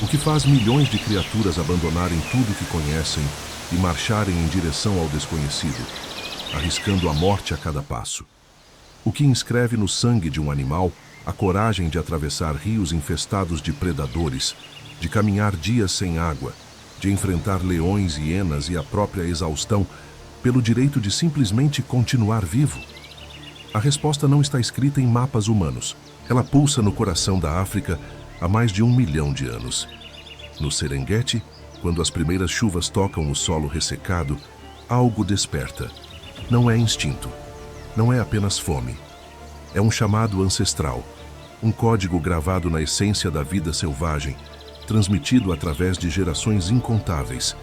O que faz milhões de criaturas abandonarem tudo que conhecem e marcharem em direção ao desconhecido, arriscando a morte a cada passo. O que inscreve no sangue de um animal a coragem de atravessar rios infestados de predadores, de caminhar dias sem água, de enfrentar leões, hienas e a própria exaustão pelo direito de simplesmente continuar vivo? A resposta não está escrita em mapas humanos. Ela pulsa no coração da África há mais de 1 milhão de anos. No Serengeti, quando as primeiras chuvas tocam o solo ressecado, algo desperta. Não é instinto, não é apenas fome. É um chamado ancestral, um código gravado na essência da vida selvagem, transmitido através de gerações incontáveis.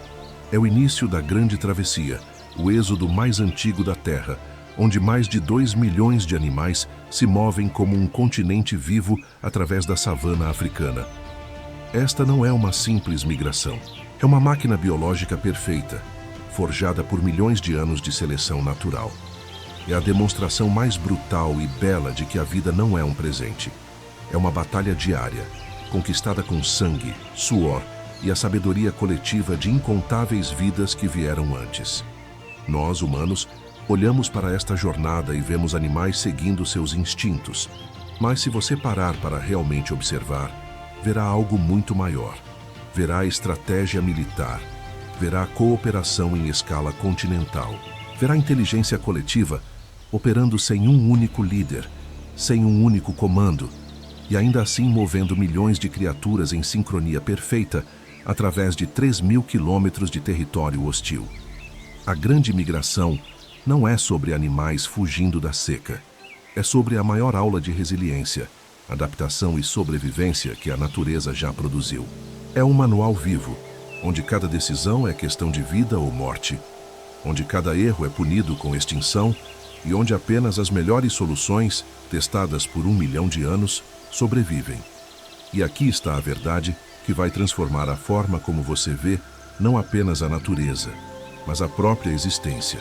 É o início da grande travessia, o êxodo mais antigo da Terra, onde mais de 2 milhões de animais se movem como um continente vivo através da savana africana. Esta não é uma simples migração. É uma máquina biológica perfeita, forjada por milhões de anos de seleção natural. É a demonstração mais brutal e bela de que a vida não é um presente. É uma batalha diária, conquistada com sangue, suor e a sabedoria coletiva de incontáveis vidas que vieram antes. Nós, humanos, olhamos para esta jornada e vemos animais seguindo seus instintos. Mas se você parar para realmente observar, verá algo muito maior. Verá estratégia militar, verá cooperação em escala continental, verá inteligência coletiva operando sem um único líder, sem um único comando, e ainda assim movendo milhões de criaturas em sincronia perfeita através de 3.000 quilômetros de território hostil. A grande migração não é sobre animais fugindo da seca. É sobre a maior aula de resiliência, adaptação e sobrevivência que a natureza já produziu. É um manual vivo, onde cada decisão é questão de vida ou morte, onde cada erro é punido com extinção e onde apenas as melhores soluções, testadas por 1 milhão de anos, sobrevivem. E aqui está a verdade que vai transformar a forma como você vê não apenas a natureza, mas a própria existência.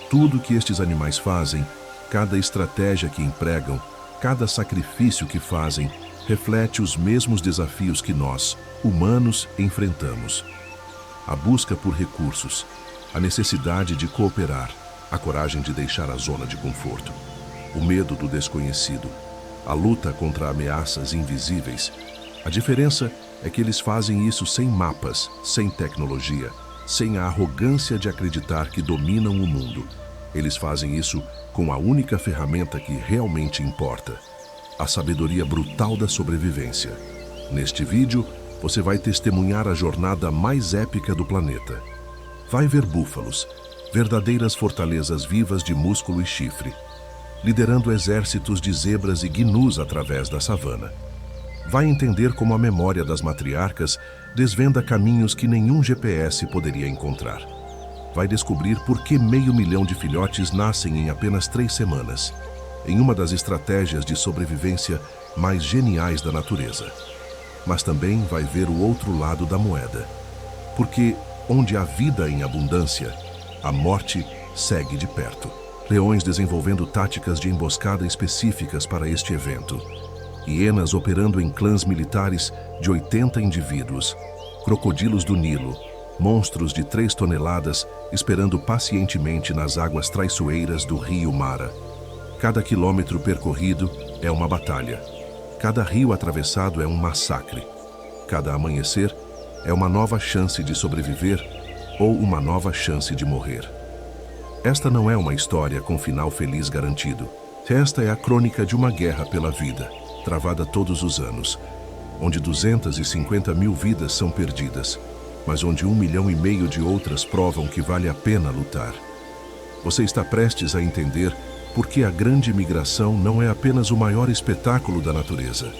Tudo que estes animais fazem, cada estratégia que empregam, cada sacrifício que fazem, reflete os mesmos desafios que nós, humanos, enfrentamos. A busca por recursos, a necessidade de cooperar, a coragem de deixar a zona de conforto, o medo do desconhecido, a luta contra ameaças invisíveis. A diferença é que eles fazem isso sem mapas, sem tecnologia, sem a arrogância de acreditar que dominam o mundo. Eles fazem isso com a única ferramenta que realmente importa: a sabedoria brutal da sobrevivência. Neste vídeo, você vai testemunhar a jornada mais épica do planeta. Vai ver búfalos, verdadeiras fortalezas vivas de músculo e chifre, liderando exércitos de zebras e gnus através da savana. Vai entender como a memória das matriarcas desvenda caminhos que nenhum GPS poderia encontrar. Vai descobrir por que 500 mil de filhotes nascem em apenas 3 semanas, em uma das estratégias de sobrevivência mais geniais da natureza. Mas também vai ver o outro lado da moeda. Porque onde há vida em abundância, a morte segue de perto. Leões desenvolvendo táticas de emboscada específicas para este evento. Hienas operando em clãs militares de 80 indivíduos. Crocodilos do Nilo, monstros de 3 toneladas esperando pacientemente nas águas traiçoeiras do rio Mara. Cada quilômetro percorrido é uma batalha. Cada rio atravessado é um massacre. Cada amanhecer é uma nova chance de sobreviver ou uma nova chance de morrer. Esta não é uma história com final feliz garantido. Esta é a crônica de uma guerra pela vida, travada todos os anos, onde 250 mil vidas são perdidas, mas onde 1,5 milhão de outras provam que vale a pena lutar. Você está prestes a entender por que a grande migração não é apenas o maior espetáculo da natureza.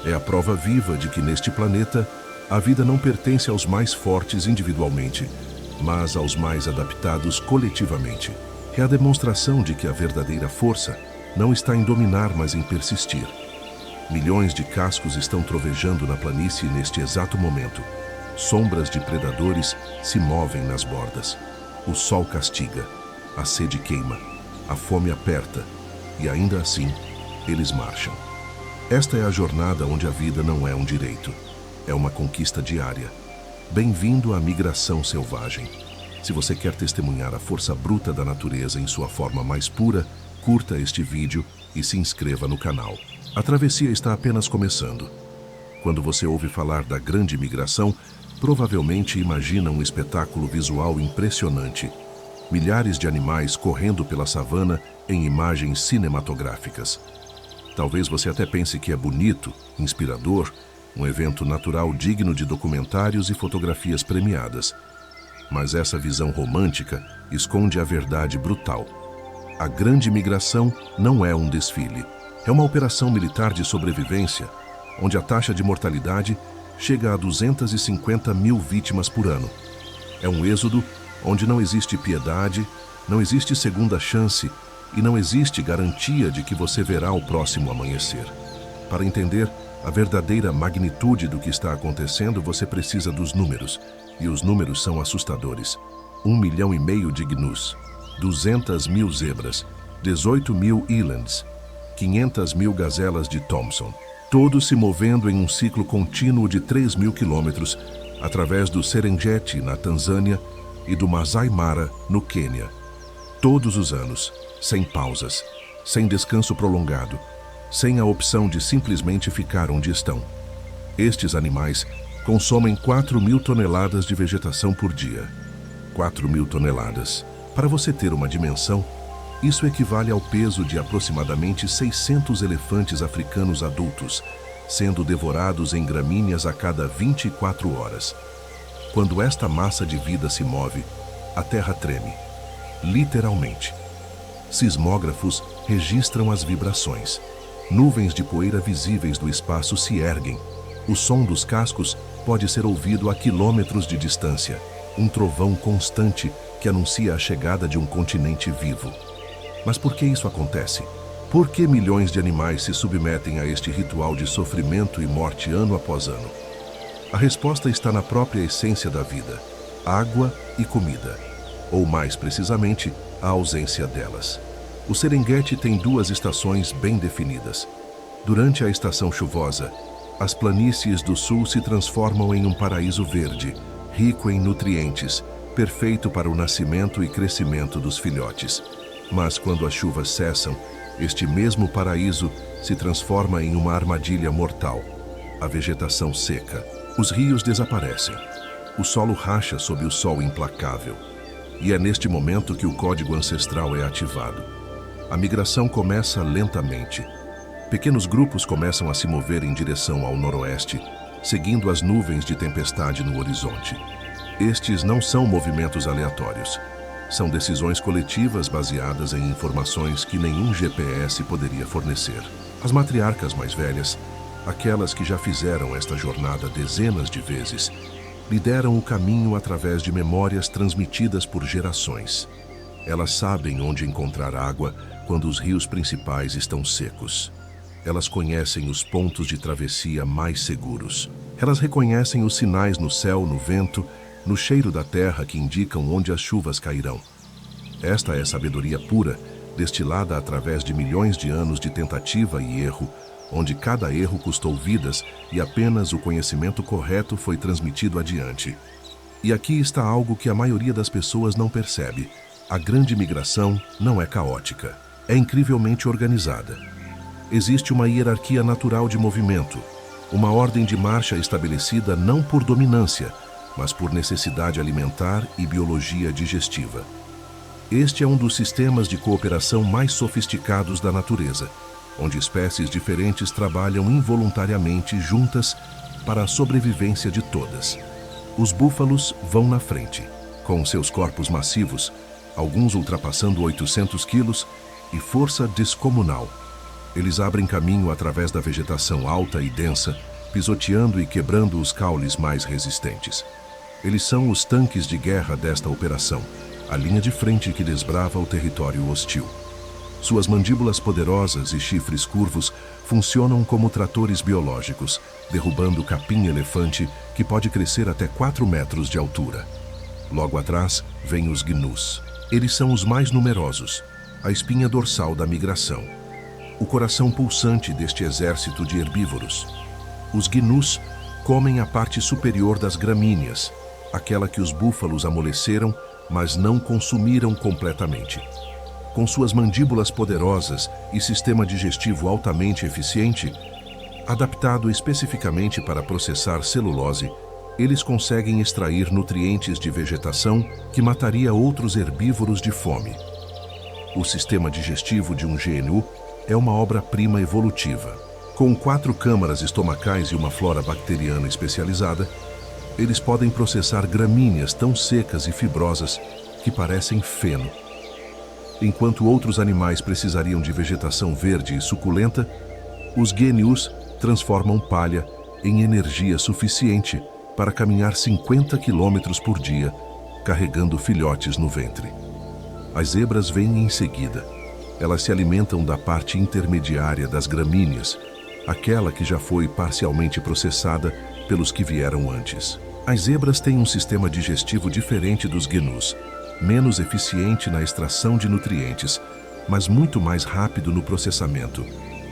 É a prova viva de que neste planeta a vida não pertence aos mais fortes individualmente, mas aos mais adaptados coletivamente. É a demonstração de que a verdadeira força não está em dominar, mas em persistir. Milhões de cascos estão trovejando na planície neste exato momento. Sombras de predadores se movem nas bordas. O sol castiga, a sede queima, a fome aperta, e ainda assim, eles marcham. Esta é a jornada onde a vida não é um direito. É uma conquista diária. Bem-vindo à migração selvagem. Se você quer testemunhar a força bruta da natureza em sua forma mais pura, curta este vídeo e se inscreva no canal. A travessia está apenas começando. Quando você ouve falar da grande migração, provavelmente imagina um espetáculo visual impressionante. Milhares de animais correndo pela savana em imagens cinematográficas. Talvez você até pense que é bonito, inspirador, um evento natural digno de documentários e fotografias premiadas. Mas essa visão romântica esconde a verdade brutal. A grande migração não é um desfile. É uma operação militar de sobrevivência, onde a taxa de mortalidade chega a 250 mil vítimas por ano. É um êxodo onde não existe piedade, não existe segunda chance e não existe garantia de que você verá o próximo amanhecer. Para entender a verdadeira magnitude do que está acontecendo, você precisa dos números. E os números são assustadores. 1,5 milhão de gnus, 200 mil zebras, 18 mil elands, 500 mil gazelas de Thompson. Todos se movendo em um ciclo contínuo de 3 mil quilômetros através do Serengeti, na Tanzânia, e do Masai Mara, no Quênia. Todos os anos, sem pausas, sem descanso prolongado, sem a opção de simplesmente ficar onde estão. Estes animais consomem 4 mil toneladas de vegetação por dia. 4 mil toneladas. Para você ter uma dimensão, isso equivale ao peso de aproximadamente 600 elefantes africanos adultos, sendo devorados em gramíneas a cada 24 horas. Quando esta massa de vida se move, a terra treme. Literalmente. Sismógrafos registram as vibrações. Nuvens de poeira visíveis do espaço se erguem. O som dos cascos pode ser ouvido a quilômetros de distância. Um trovão constante que anuncia a chegada de um continente vivo. Mas por que isso acontece? Por que milhões de animais se submetem a este ritual de sofrimento e morte ano após ano? A resposta está na própria essência da vida: água e comida. Ou mais precisamente, a ausência delas. O Serengeti tem 2 estações bem definidas. Durante a estação chuvosa, as planícies do sul se transformam em um paraíso verde, rico em nutrientes, perfeito para o nascimento e crescimento dos filhotes. Mas quando as chuvas cessam, este mesmo paraíso se transforma em uma armadilha mortal. A vegetação seca, os rios desaparecem, o solo racha sob o sol implacável. E é neste momento que o código ancestral é ativado. A migração começa lentamente. Pequenos grupos começam a se mover em direção ao noroeste, seguindo as nuvens de tempestade no horizonte. Estes não são movimentos aleatórios. São decisões coletivas baseadas em informações que nenhum GPS poderia fornecer. As matriarcas mais velhas, aquelas que já fizeram esta jornada dezenas de vezes, lideram o caminho através de memórias transmitidas por gerações. Elas sabem onde encontrar água quando os rios principais estão secos. Elas conhecem os pontos de travessia mais seguros. Elas reconhecem os sinais no céu, no vento, no cheiro da terra que indicam onde as chuvas cairão. Esta é sabedoria pura, destilada através de milhões de anos de tentativa e erro, onde cada erro custou vidas e apenas o conhecimento correto foi transmitido adiante. E aqui está algo que a maioria das pessoas não percebe. A grande migração não é caótica, é incrivelmente organizada. Existe uma hierarquia natural de movimento, uma ordem de marcha estabelecida não por dominância, mas por necessidade alimentar e biologia digestiva. Este é um dos sistemas de cooperação mais sofisticados da natureza, onde espécies diferentes trabalham involuntariamente juntas para a sobrevivência de todas. Os búfalos vão na frente, com seus corpos massivos, alguns ultrapassando 800 quilos, e força descomunal. Eles abrem caminho através da vegetação alta e densa, pisoteando e quebrando os caules mais resistentes. Eles são os tanques de guerra desta operação, a linha de frente que desbrava o território hostil. Suas mandíbulas poderosas e chifres curvos funcionam como tratores biológicos, derrubando capim-elefante que pode crescer até 4 metros de altura. Logo atrás, vêm os gnus. Eles são os mais numerosos, a espinha dorsal da migração, o coração pulsante deste exército de herbívoros. Os gnus comem a parte superior das gramíneas, aquela que os búfalos amoleceram, mas não consumiram completamente. Com suas mandíbulas poderosas e sistema digestivo altamente eficiente, adaptado especificamente para processar celulose, eles conseguem extrair nutrientes de vegetação que mataria outros herbívoros de fome. O sistema digestivo de um GNU é uma obra-prima evolutiva. Com 4 câmaras estomacais e uma flora bacteriana especializada, eles podem processar gramíneas tão secas e fibrosas que parecem feno. Enquanto outros animais precisariam de vegetação verde e suculenta, os GNUs transformam palha em energia suficiente para caminhar 50 quilômetros por dia, carregando filhotes no ventre. As zebras vêm em seguida. Elas se alimentam da parte intermediária das gramíneas, aquela que já foi parcialmente processada pelos que vieram antes. As zebras têm um sistema digestivo diferente dos GNUs, menos eficiente na extração de nutrientes, mas muito mais rápido no processamento.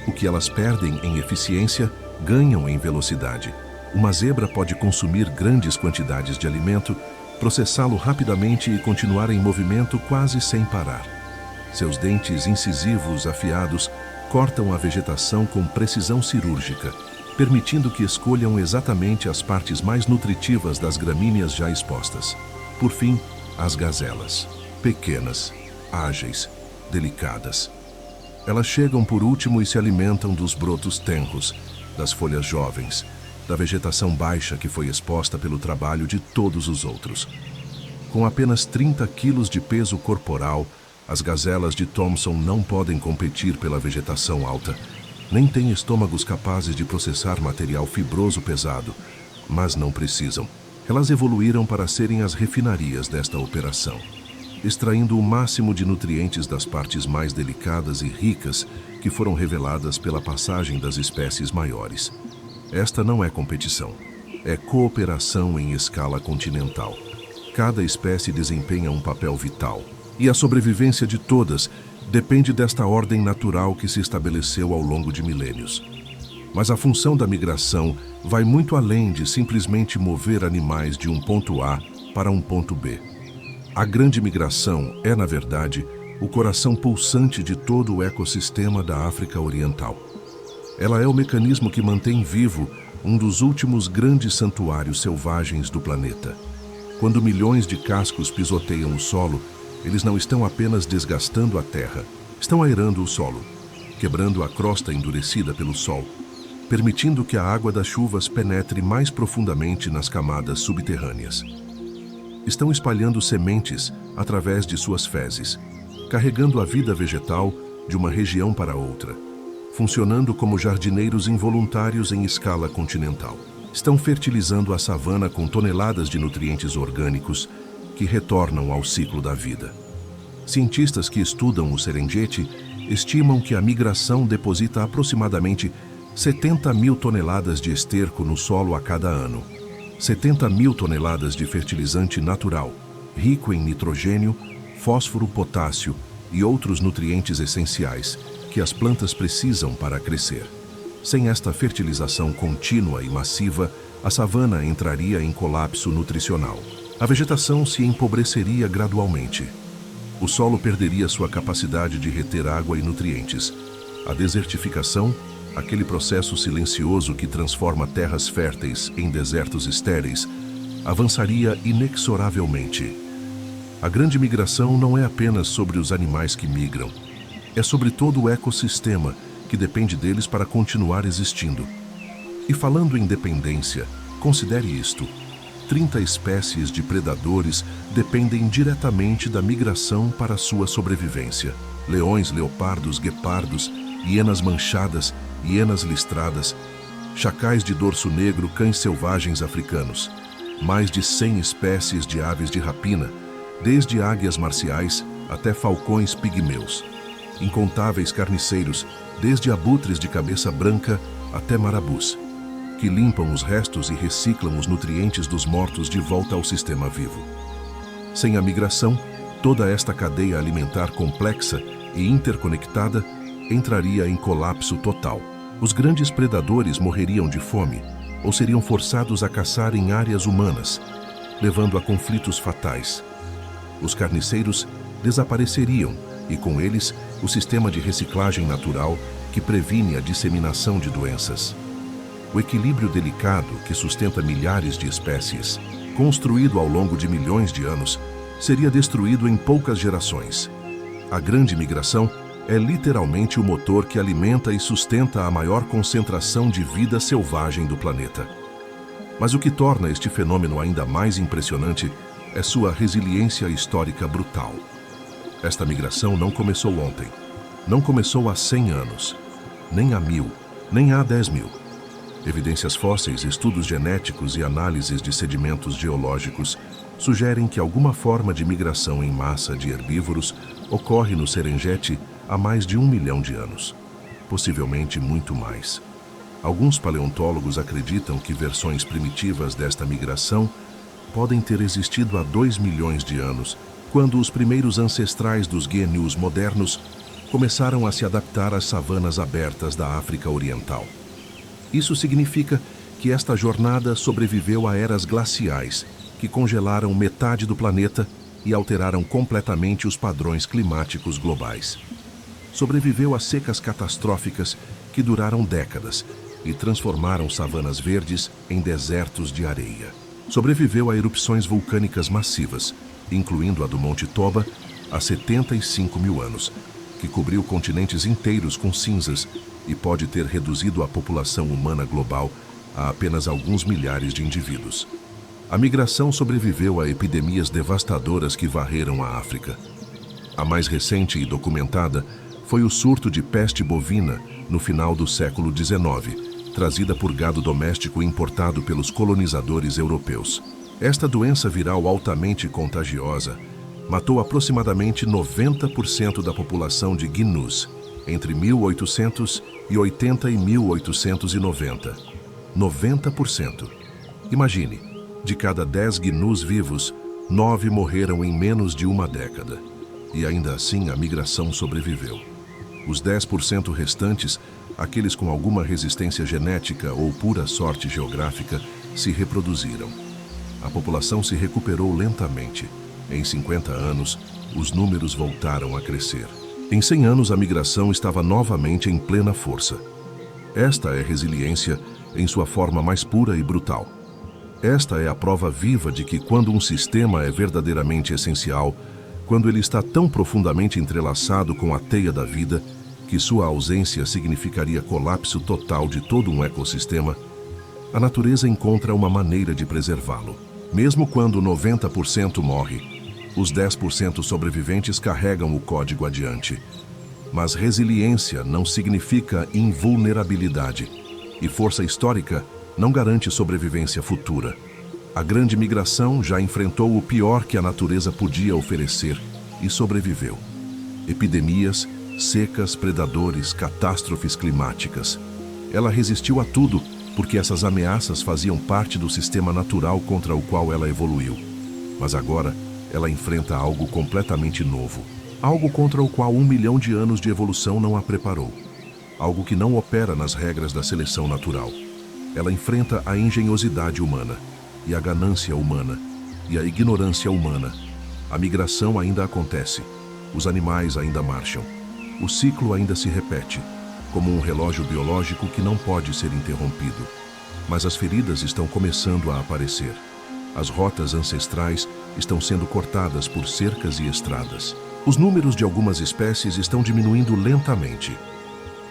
O que elas perdem em eficiência, ganham em velocidade. Uma zebra pode consumir grandes quantidades de alimento, processá-lo rapidamente e continuar em movimento quase sem parar. Seus dentes incisivos afiados cortam a vegetação com precisão cirúrgica, permitindo que escolham exatamente as partes mais nutritivas das gramíneas já expostas. Por fim, as gazelas. Pequenas, ágeis, delicadas. Elas chegam por último e se alimentam dos brotos tenros, das folhas jovens, da vegetação baixa que foi exposta pelo trabalho de todos os outros. Com apenas 30 quilos de peso corporal, as gazelas de Thomson não podem competir pela vegetação alta, nem têm estômagos capazes de processar material fibroso pesado, mas não precisam. Elas evoluíram para serem as refinarias desta operação, extraindo o máximo de nutrientes das partes mais delicadas e ricas que foram reveladas pela passagem das espécies maiores. Esta não é competição, é cooperação em escala continental. Cada espécie desempenha um papel vital, e a sobrevivência de todas depende desta ordem natural que se estabeleceu ao longo de milênios. Mas a função da migração vai muito além de simplesmente mover animais de um ponto A para um ponto B. A grande migração é, na verdade, o coração pulsante de todo o ecossistema da África Oriental. Ela é o mecanismo que mantém vivo um dos últimos grandes santuários selvagens do planeta. Quando milhões de cascos pisoteiam o solo, eles não estão apenas desgastando a terra, estão aerando o solo, quebrando a crosta endurecida pelo sol, permitindo que a água das chuvas penetre mais profundamente nas camadas subterrâneas. Estão espalhando sementes através de suas fezes, carregando a vida vegetal de uma região para outra, funcionando como jardineiros involuntários em escala continental. Estão fertilizando a savana com toneladas de nutrientes orgânicos que retornam ao ciclo da vida. Cientistas que estudam o Serengeti estimam que a migração deposita aproximadamente 70 mil toneladas de esterco no solo a cada ano, 70 mil toneladas de fertilizante natural, rico em nitrogênio, fósforo, potássio e outros nutrientes essenciais que as plantas precisam para crescer. Sem esta fertilização contínua e massiva, a savana entraria em colapso nutricional. A vegetação se empobreceria gradualmente. O solo perderia sua capacidade de reter água e nutrientes. A desertificação, aquele processo silencioso que transforma terras férteis em desertos estéreis, avançaria inexoravelmente. A grande migração não é apenas sobre os animais que migram, é sobre todo o ecossistema que depende deles para continuar existindo. E falando em dependência, considere isto: 30 espécies de predadores dependem diretamente da migração para sua sobrevivência. Leões, leopardos, guepardos, hienas manchadas, hienas listradas, chacais de dorso negro, cães selvagens africanos. Mais de 100 espécies de aves de rapina, desde águias marciais até falcões pigmeus. Incontáveis carniceiros, desde abutres de cabeça branca até marabus, que limpam os restos e reciclam os nutrientes dos mortos de volta ao sistema vivo. Sem a migração, toda esta cadeia alimentar complexa e interconectada entraria em colapso total. Os grandes predadores morreriam de fome, ou seriam forçados a caçar em áreas humanas, levando a conflitos fatais. Os carniceiros desapareceriam e, com eles, o sistema de reciclagem natural que previne a disseminação de doenças. O equilíbrio delicado que sustenta milhares de espécies, construído ao longo de milhões de anos, seria destruído em poucas gerações. A grande migração é literalmente o motor que alimenta e sustenta a maior concentração de vida selvagem do planeta. Mas o que torna este fenômeno ainda mais impressionante é sua resiliência histórica brutal. Esta migração não começou ontem, não começou há 100 anos, nem há 1000, nem há 10.000. Evidências fósseis, estudos genéticos e análises de sedimentos geológicos sugerem que alguma forma de migração em massa de herbívoros ocorre no Serengeti há mais de 1 milhão de anos, possivelmente muito mais. Alguns paleontólogos acreditam que versões primitivas desta migração podem ter existido há 2 milhões de anos, quando os primeiros ancestrais dos gnus modernos começaram a se adaptar às savanas abertas da África Oriental. Isso significa que esta jornada sobreviveu a eras glaciais, que congelaram metade do planeta e alteraram completamente os padrões climáticos globais. Sobreviveu a secas catastróficas que duraram décadas e transformaram savanas verdes em desertos de areia. Sobreviveu a erupções vulcânicas massivas, incluindo a do Monte Toba, há 75 mil anos, que cobriu continentes inteiros com cinzas e pode ter reduzido a população humana global a apenas alguns milhares de indivíduos. A migração sobreviveu a epidemias devastadoras que varreram a África. A mais recente e documentada foi o surto de peste bovina no final do século XIX, trazida por gado doméstico importado pelos colonizadores europeus. Esta doença viral altamente contagiosa matou aproximadamente 90% da população de gnus entre 1880 e 1890. 90%. Imagine, de cada 10 gnus vivos, 9 morreram em menos de uma década. E ainda assim a migração sobreviveu. Os 10% restantes, aqueles com alguma resistência genética ou pura sorte geográfica, se reproduziram. A população se recuperou lentamente. Em 50 anos, os números voltaram a crescer. Em 100 anos, a migração estava novamente em plena força. Esta é resiliência em sua forma mais pura e brutal. Esta é a prova viva de que quando um sistema é verdadeiramente essencial, quando ele está tão profundamente entrelaçado com a teia da vida, que sua ausência significaria colapso total de todo um ecossistema, a natureza encontra uma maneira de preservá-lo. Mesmo quando 90% morre, os 10% sobreviventes carregam o código adiante. Mas resiliência não significa invulnerabilidade, e força histórica não garante sobrevivência futura. A grande migração já enfrentou o pior que a natureza podia oferecer e sobreviveu. Epidemias, secas, predadores, catástrofes climáticas. Ela resistiu a tudo porque essas ameaças faziam parte do sistema natural contra o qual ela evoluiu. Mas agora, ela enfrenta algo completamente novo. Algo contra o qual 1 milhão de anos de evolução não a preparou. Algo que não opera nas regras da seleção natural. Ela enfrenta a engenhosidade humana, e a ganância humana, e a ignorância humana. A migração ainda acontece. Os animais ainda marcham. O ciclo ainda se repete, como um relógio biológico que não pode ser interrompido. Mas as feridas estão começando a aparecer. As rotas ancestrais estão sendo cortadas por cercas e estradas. Os números de algumas espécies estão diminuindo lentamente.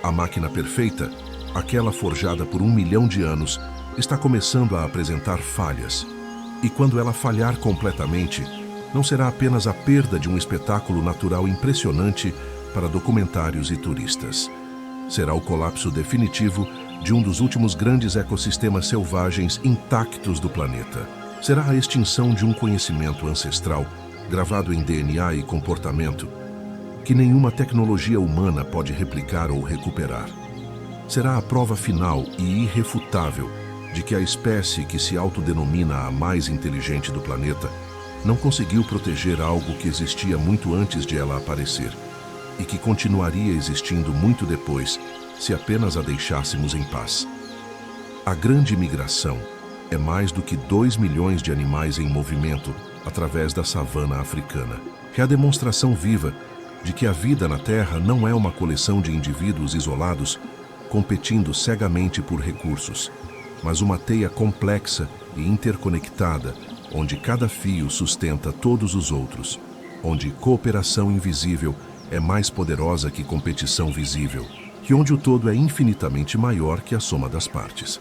A máquina perfeita, aquela forjada por 1 milhão de anos, está começando a apresentar falhas. E quando ela falhar completamente, não será apenas a perda de um espetáculo natural impressionante para documentários e turistas. Será o colapso definitivo de um dos últimos grandes ecossistemas selvagens intactos do planeta. Será a extinção de um conhecimento ancestral, gravado em DNA e comportamento, que nenhuma tecnologia humana pode replicar ou recuperar. Será a prova final e irrefutável de que a espécie que se autodenomina a mais inteligente do planeta não conseguiu proteger algo que existia muito antes de ela aparecer e que continuaria existindo muito depois se apenas a deixássemos em paz. A grande migração é mais do que 2 milhões de animais em movimento através da savana africana. É a demonstração viva de que a vida na Terra não é uma coleção de indivíduos isolados competindo cegamente por recursos, mas uma teia complexa e interconectada, onde cada fio sustenta todos os outros, onde cooperação invisível é mais poderosa que competição visível, e onde o todo é infinitamente maior que a soma das partes.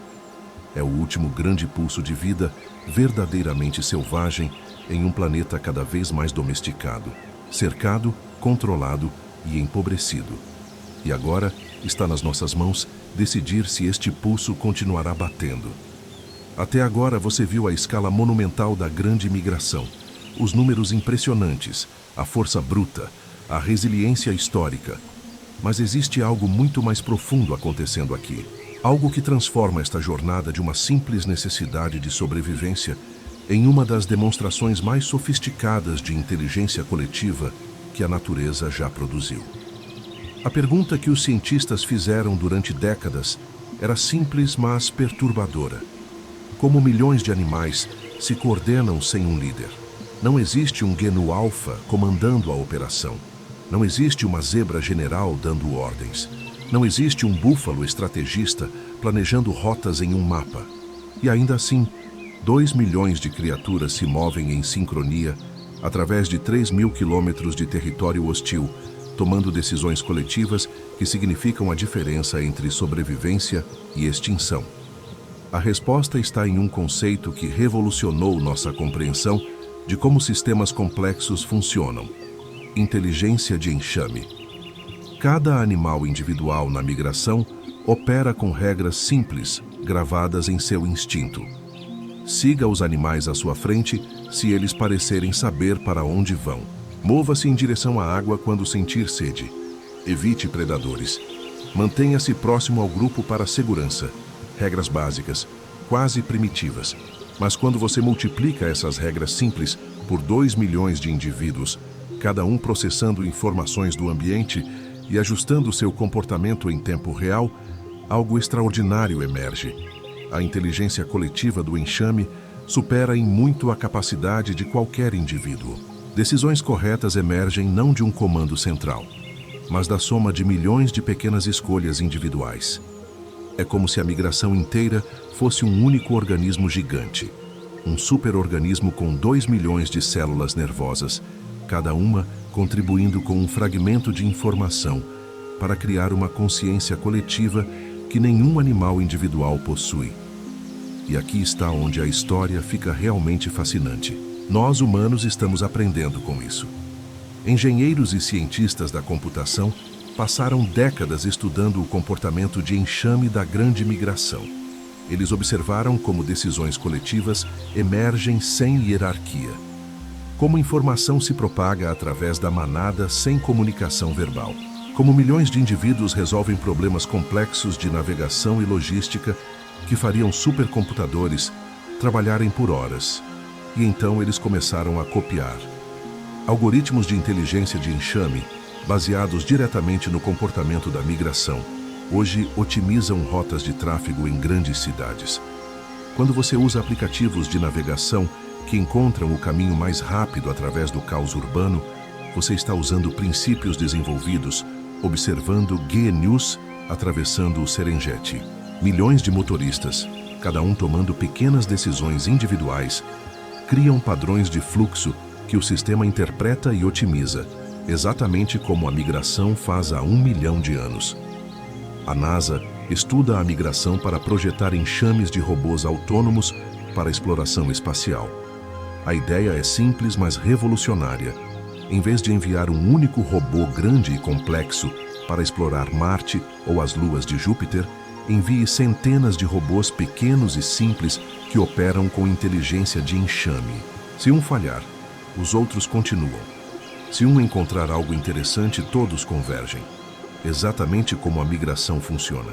É o último grande pulso de vida verdadeiramente selvagem em um planeta cada vez mais domesticado, cercado, controlado e empobrecido. E agora está nas nossas mãos decidir se este pulso continuará batendo. Até agora você viu a escala monumental da grande migração, os números impressionantes, a força bruta, a resiliência histórica. Mas existe algo muito mais profundo acontecendo aqui. Algo que transforma esta jornada de uma simples necessidade de sobrevivência em uma das demonstrações mais sofisticadas de inteligência coletiva que a natureza já produziu. A pergunta que os cientistas fizeram durante décadas era simples, mas perturbadora. Como milhões de animais se coordenam sem um líder? Não existe um gnu alfa comandando a operação. Não existe uma zebra general dando ordens. Não existe um búfalo estrategista planejando rotas em um mapa. E ainda assim, 2 milhões de criaturas se movem em sincronia através de 3.000 quilômetros de território hostil, tomando decisões coletivas que significam a diferença entre sobrevivência e extinção. A resposta está em um conceito que revolucionou nossa compreensão de como sistemas complexos funcionam: inteligência de enxame. Cada animal individual na migração opera com regras simples, gravadas em seu instinto. Siga os animais à sua frente se eles parecerem saber para onde vão. Mova-se em direção à água quando sentir sede. Evite predadores. Mantenha-se próximo ao grupo para segurança. Regras básicas, quase primitivas. Mas quando você multiplica essas regras simples por 2 milhões de indivíduos, cada um processando informações do ambiente e ajustando seu comportamento em tempo real, algo extraordinário emerge. A inteligência coletiva do enxame supera em muito a capacidade de qualquer indivíduo. Decisões corretas emergem não de um comando central, mas da soma de milhões de pequenas escolhas individuais. É como se a migração inteira fosse um único organismo gigante, um superorganismo com 2 milhões de células nervosas, cada uma contribuindo com um fragmento de informação para criar uma consciência coletiva que nenhum animal individual possui. E aqui está onde a história fica realmente fascinante. Nós, humanos, estamos aprendendo com isso. Engenheiros e cientistas da computação passaram décadas estudando o comportamento de enxame da grande migração. Eles observaram como decisões coletivas emergem sem hierarquia, como informação se propaga através da manada sem comunicação verbal, como milhões de indivíduos resolvem problemas complexos de navegação e logística que fariam supercomputadores trabalharem por horas. E então eles começaram a copiar. Algoritmos de inteligência de enxame, baseados diretamente no comportamento da migração, hoje otimizam rotas de tráfego em grandes cidades. Quando você usa aplicativos de navegação que encontram o caminho mais rápido através do caos urbano, você está usando princípios desenvolvidos, observando GNUs atravessando o Serengeti. Milhões de motoristas, cada um tomando pequenas decisões individuais, criam padrões de fluxo que o sistema interpreta e otimiza, exatamente como a migração faz há 1 milhão de anos. A NASA estuda a migração para projetar enxames de robôs autônomos para exploração espacial. A ideia é simples, mas revolucionária. Em vez de enviar um único robô grande e complexo para explorar Marte ou as luas de Júpiter, envie centenas de robôs pequenos e simples que operam com inteligência de enxame. Se um falhar, os outros continuam. Se um encontrar algo interessante, todos convergem. Exatamente como a migração funciona.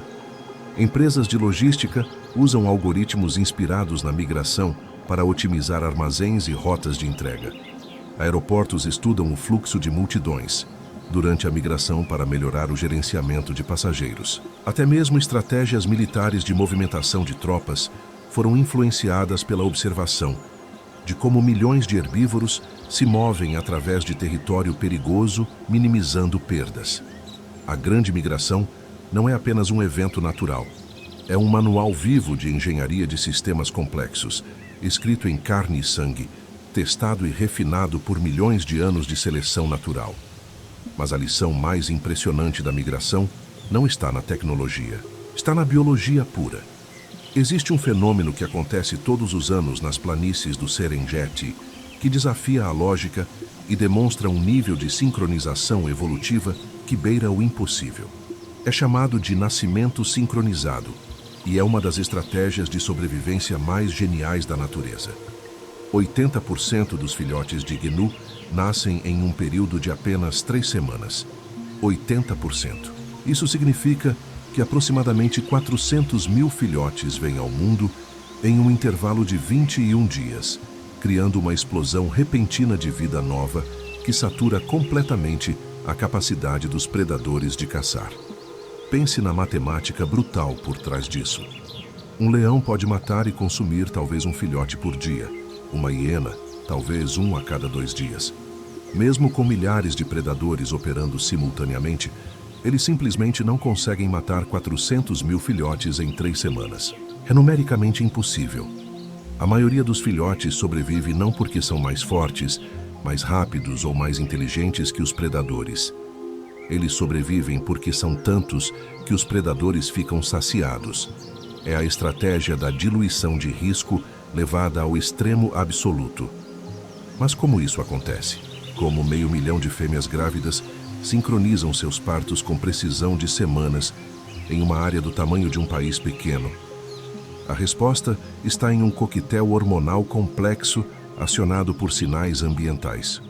Empresas de logística usam algoritmos inspirados na migração para otimizar armazéns e rotas de entrega. Aeroportos estudam o fluxo de multidões. durante a migração para melhorar o gerenciamento de passageiros. Até mesmo estratégias militares de movimentação de tropas foram influenciadas pela observação de como milhões de herbívoros se movem através de território perigoso, minimizando perdas. A grande migração não é apenas um evento natural. É um manual vivo de engenharia de sistemas complexos, escrito em carne e sangue, testado e refinado por milhões de anos de seleção natural. Mas a lição mais impressionante da migração não está na tecnologia, está na biologia pura. Existe um fenômeno que acontece todos os anos nas planícies do Serengeti, que desafia a lógica e demonstra um nível de sincronização evolutiva que beira o impossível. É chamado de nascimento sincronizado e é uma das estratégias de sobrevivência mais geniais da natureza. 80% dos filhotes de gnu nascem em um período de apenas 3 semanas. 80%. Isso significa que aproximadamente 400 mil filhotes vêm ao mundo em um intervalo de 21 dias, criando uma explosão repentina de vida nova que satura completamente a capacidade dos predadores de caçar. Pense na matemática brutal por trás disso. Um leão pode matar e consumir talvez um filhote por dia. Uma hiena, talvez um a cada 2 dias. Mesmo com milhares de predadores operando simultaneamente, eles simplesmente não conseguem matar 400 mil filhotes em 3 semanas. É numericamente impossível. A maioria dos filhotes sobrevive não porque são mais fortes, mais rápidos ou mais inteligentes que os predadores. Eles sobrevivem porque são tantos que os predadores ficam saciados. É a estratégia da diluição de risco levada ao extremo absoluto. Mas como isso acontece? Como 500 mil de fêmeas grávidas sincronizam seus partos com precisão de semanas em uma área do tamanho de um país pequeno? A resposta está em um coquetel hormonal complexo acionado por sinais ambientais.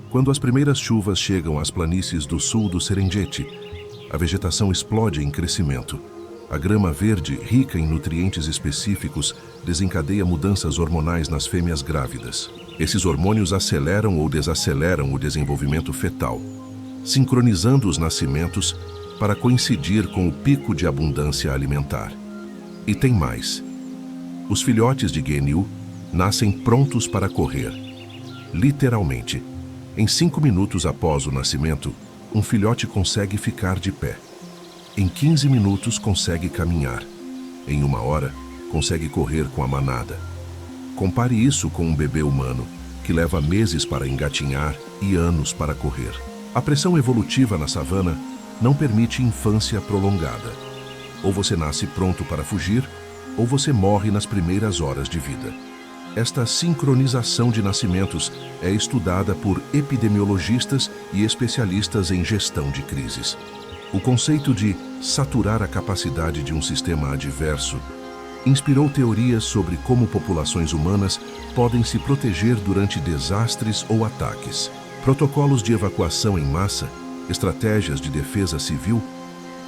Quando as primeiras chuvas chegam às planícies do sul do Serengeti, a vegetação explode em crescimento. A grama verde, rica em nutrientes específicos, desencadeia mudanças hormonais nas fêmeas grávidas. Esses hormônios aceleram ou desaceleram o desenvolvimento fetal, sincronizando os nascimentos para coincidir com o pico de abundância alimentar. E tem mais. Os filhotes de gnu nascem prontos para correr. Literalmente, em 5 minutos após o nascimento, um filhote consegue ficar de pé. Em 15 minutos consegue caminhar. Em 1 hora, consegue correr com a manada. Compare isso com um bebê humano, que leva meses para engatinhar e anos para correr. A pressão evolutiva na savana não permite infância prolongada. Ou você nasce pronto para fugir, ou você morre nas primeiras horas de vida. Esta sincronização de nascimentos é estudada por epidemiologistas e especialistas em gestão de crises. O conceito de saturar a capacidade de um sistema adverso inspirou teorias sobre como populações humanas podem se proteger durante desastres ou ataques. Protocolos de evacuação em massa, estratégias de defesa civil,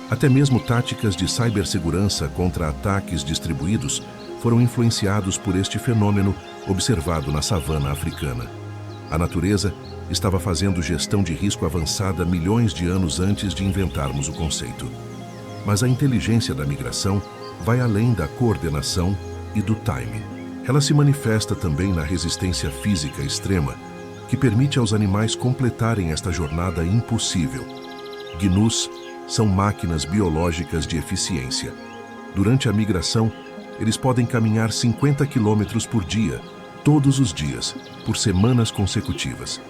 até mesmo táticas de cibersegurança contra ataques distribuídos foram influenciados por este fenômeno observado na savana africana. A natureza estava fazendo gestão de risco avançada milhões de anos antes de inventarmos o conceito. Mas a inteligência da migração vai além da coordenação e do timing. Ela se manifesta também na resistência física extrema, que permite aos animais completarem esta jornada impossível. Gnus são máquinas biológicas de eficiência. Durante a migração, eles podem caminhar 50 quilômetros por dia, todos os dias, por semanas consecutivas.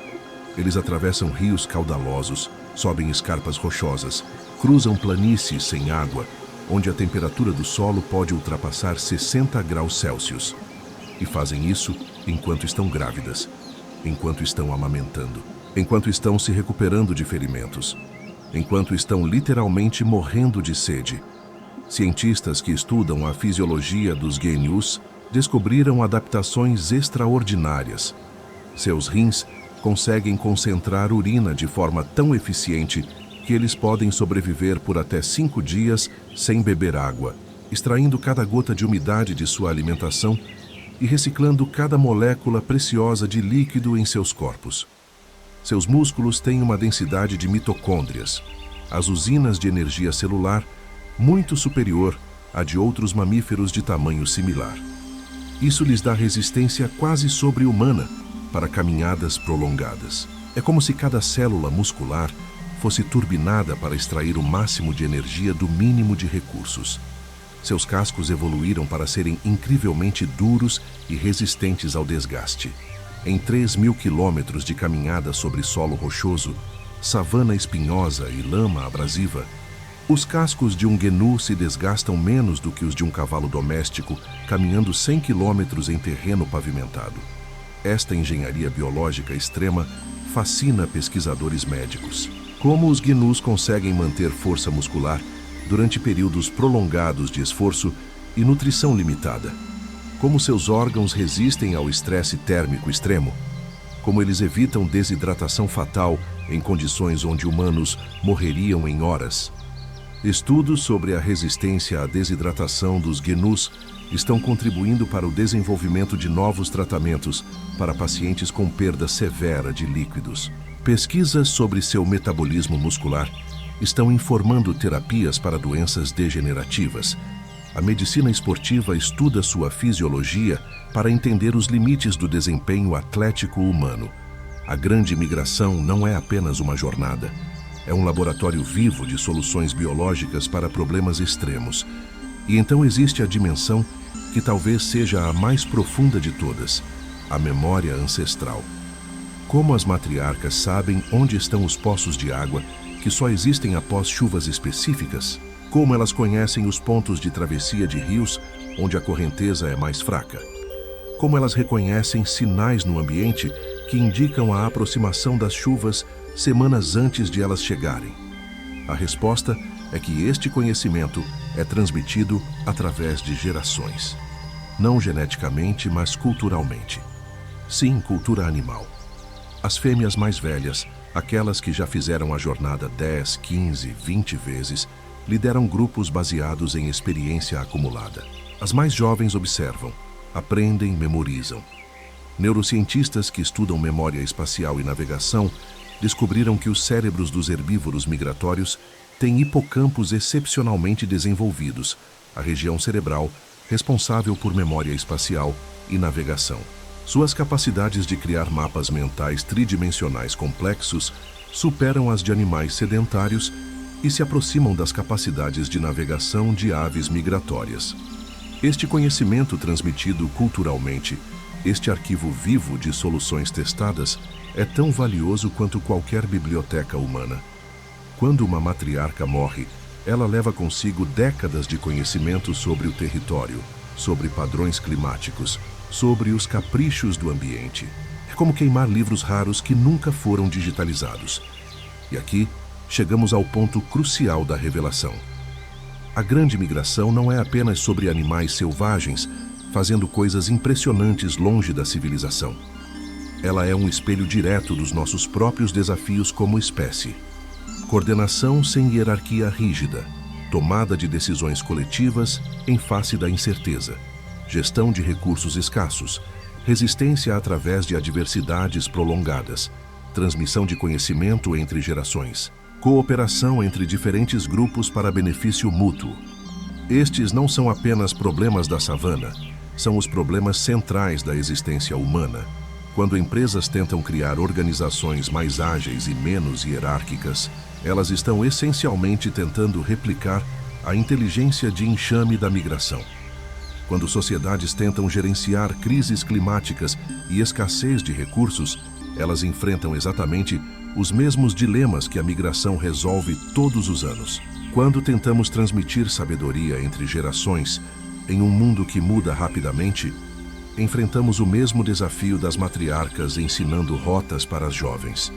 Eles atravessam rios caudalosos, sobem escarpas rochosas, cruzam planícies sem água, onde a temperatura do solo pode ultrapassar 60 graus Celsius. E fazem isso enquanto estão grávidas, enquanto estão amamentando, enquanto estão se recuperando de ferimentos, enquanto estão literalmente morrendo de sede. Cientistas que estudam a fisiologia dos gnus descobriram adaptações extraordinárias. Seus rins conseguem concentrar urina de forma tão eficiente que eles podem sobreviver por até 5 dias sem beber água, extraindo cada gota de umidade de sua alimentação e reciclando cada molécula preciosa de líquido em seus corpos. Seus músculos têm uma densidade de mitocôndrias, as usinas de energia celular, muito superior à de outros mamíferos de tamanho similar. Isso lhes dá resistência quase sobre-humana para caminhadas prolongadas. É como se cada célula muscular fosse turbinada para extrair o máximo de energia do mínimo de recursos. Seus cascos evoluíram para serem incrivelmente duros e resistentes ao desgaste. Em 3.000 quilômetros de caminhada sobre solo rochoso, savana espinhosa e lama abrasiva, os cascos de um gnu se desgastam menos do que os de um cavalo doméstico caminhando 100 quilômetros em terreno pavimentado. Esta engenharia biológica extrema fascina pesquisadores médicos. Como os gnus conseguem manter força muscular durante períodos prolongados de esforço e nutrição limitada? Como seus órgãos resistem ao estresse térmico extremo? Como eles evitam desidratação fatal em condições onde humanos morreriam em horas? Estudos sobre a resistência à desidratação dos gnus estão contribuindo para o desenvolvimento de novos tratamentos para pacientes com perda severa de líquidos. Pesquisas sobre seu metabolismo muscular estão informando terapias para doenças degenerativas. A medicina esportiva estuda sua fisiologia para entender os limites do desempenho atlético humano. A grande migração não é apenas uma jornada. É um laboratório vivo de soluções biológicas para problemas extremos. E então existe a dimensão que talvez seja a mais profunda de todas, a memória ancestral. Como as matriarcas sabem onde estão os poços de água que só existem após chuvas específicas? Como elas conhecem os pontos de travessia de rios onde a correnteza é mais fraca? Como elas reconhecem sinais no ambiente que indicam a aproximação das chuvas semanas antes de elas chegarem? A resposta é que este conhecimento é transmitido através de gerações. Não geneticamente, mas culturalmente. Sim, cultura animal. As fêmeas mais velhas, aquelas que já fizeram a jornada 10, 15, 20 vezes, lideram grupos baseados em experiência acumulada. As mais jovens observam, aprendem, memorizam. Neurocientistas que estudam memória espacial e navegação descobriram que os cérebros dos herbívoros migratórios têm hipocampos excepcionalmente desenvolvidos, a região cerebral responsável por memória espacial e navegação. Suas capacidades de criar mapas mentais tridimensionais complexos superam as de animais sedentários e se aproximam das capacidades de navegação de aves migratórias. Este conhecimento transmitido culturalmente, este arquivo vivo de soluções testadas, é tão valioso quanto qualquer biblioteca humana. Quando uma matriarca morre, ela leva consigo décadas de conhecimento sobre o território, sobre padrões climáticos, sobre os caprichos do ambiente. É como queimar livros raros que nunca foram digitalizados. E aqui, chegamos ao ponto crucial da revelação. A grande migração não é apenas sobre animais selvagens fazendo coisas impressionantes longe da civilização. Ela é um espelho direto dos nossos próprios desafios como espécie. Coordenação sem hierarquia rígida, tomada de decisões coletivas em face da incerteza, gestão de recursos escassos, resistência através de adversidades prolongadas, transmissão de conhecimento entre gerações, cooperação entre diferentes grupos para benefício mútuo. Estes não são apenas problemas da savana, são os problemas centrais da existência humana. Quando empresas tentam criar organizações mais ágeis e menos hierárquicas, elas estão essencialmente tentando replicar a inteligência de enxame da migração. Quando sociedades tentam gerenciar crises climáticas e escassez de recursos, elas enfrentam exatamente os mesmos dilemas que a migração resolve todos os anos. Quando tentamos transmitir sabedoria entre gerações, em um mundo que muda rapidamente, enfrentamos o mesmo desafio das matriarcas ensinando rotas para as jovens.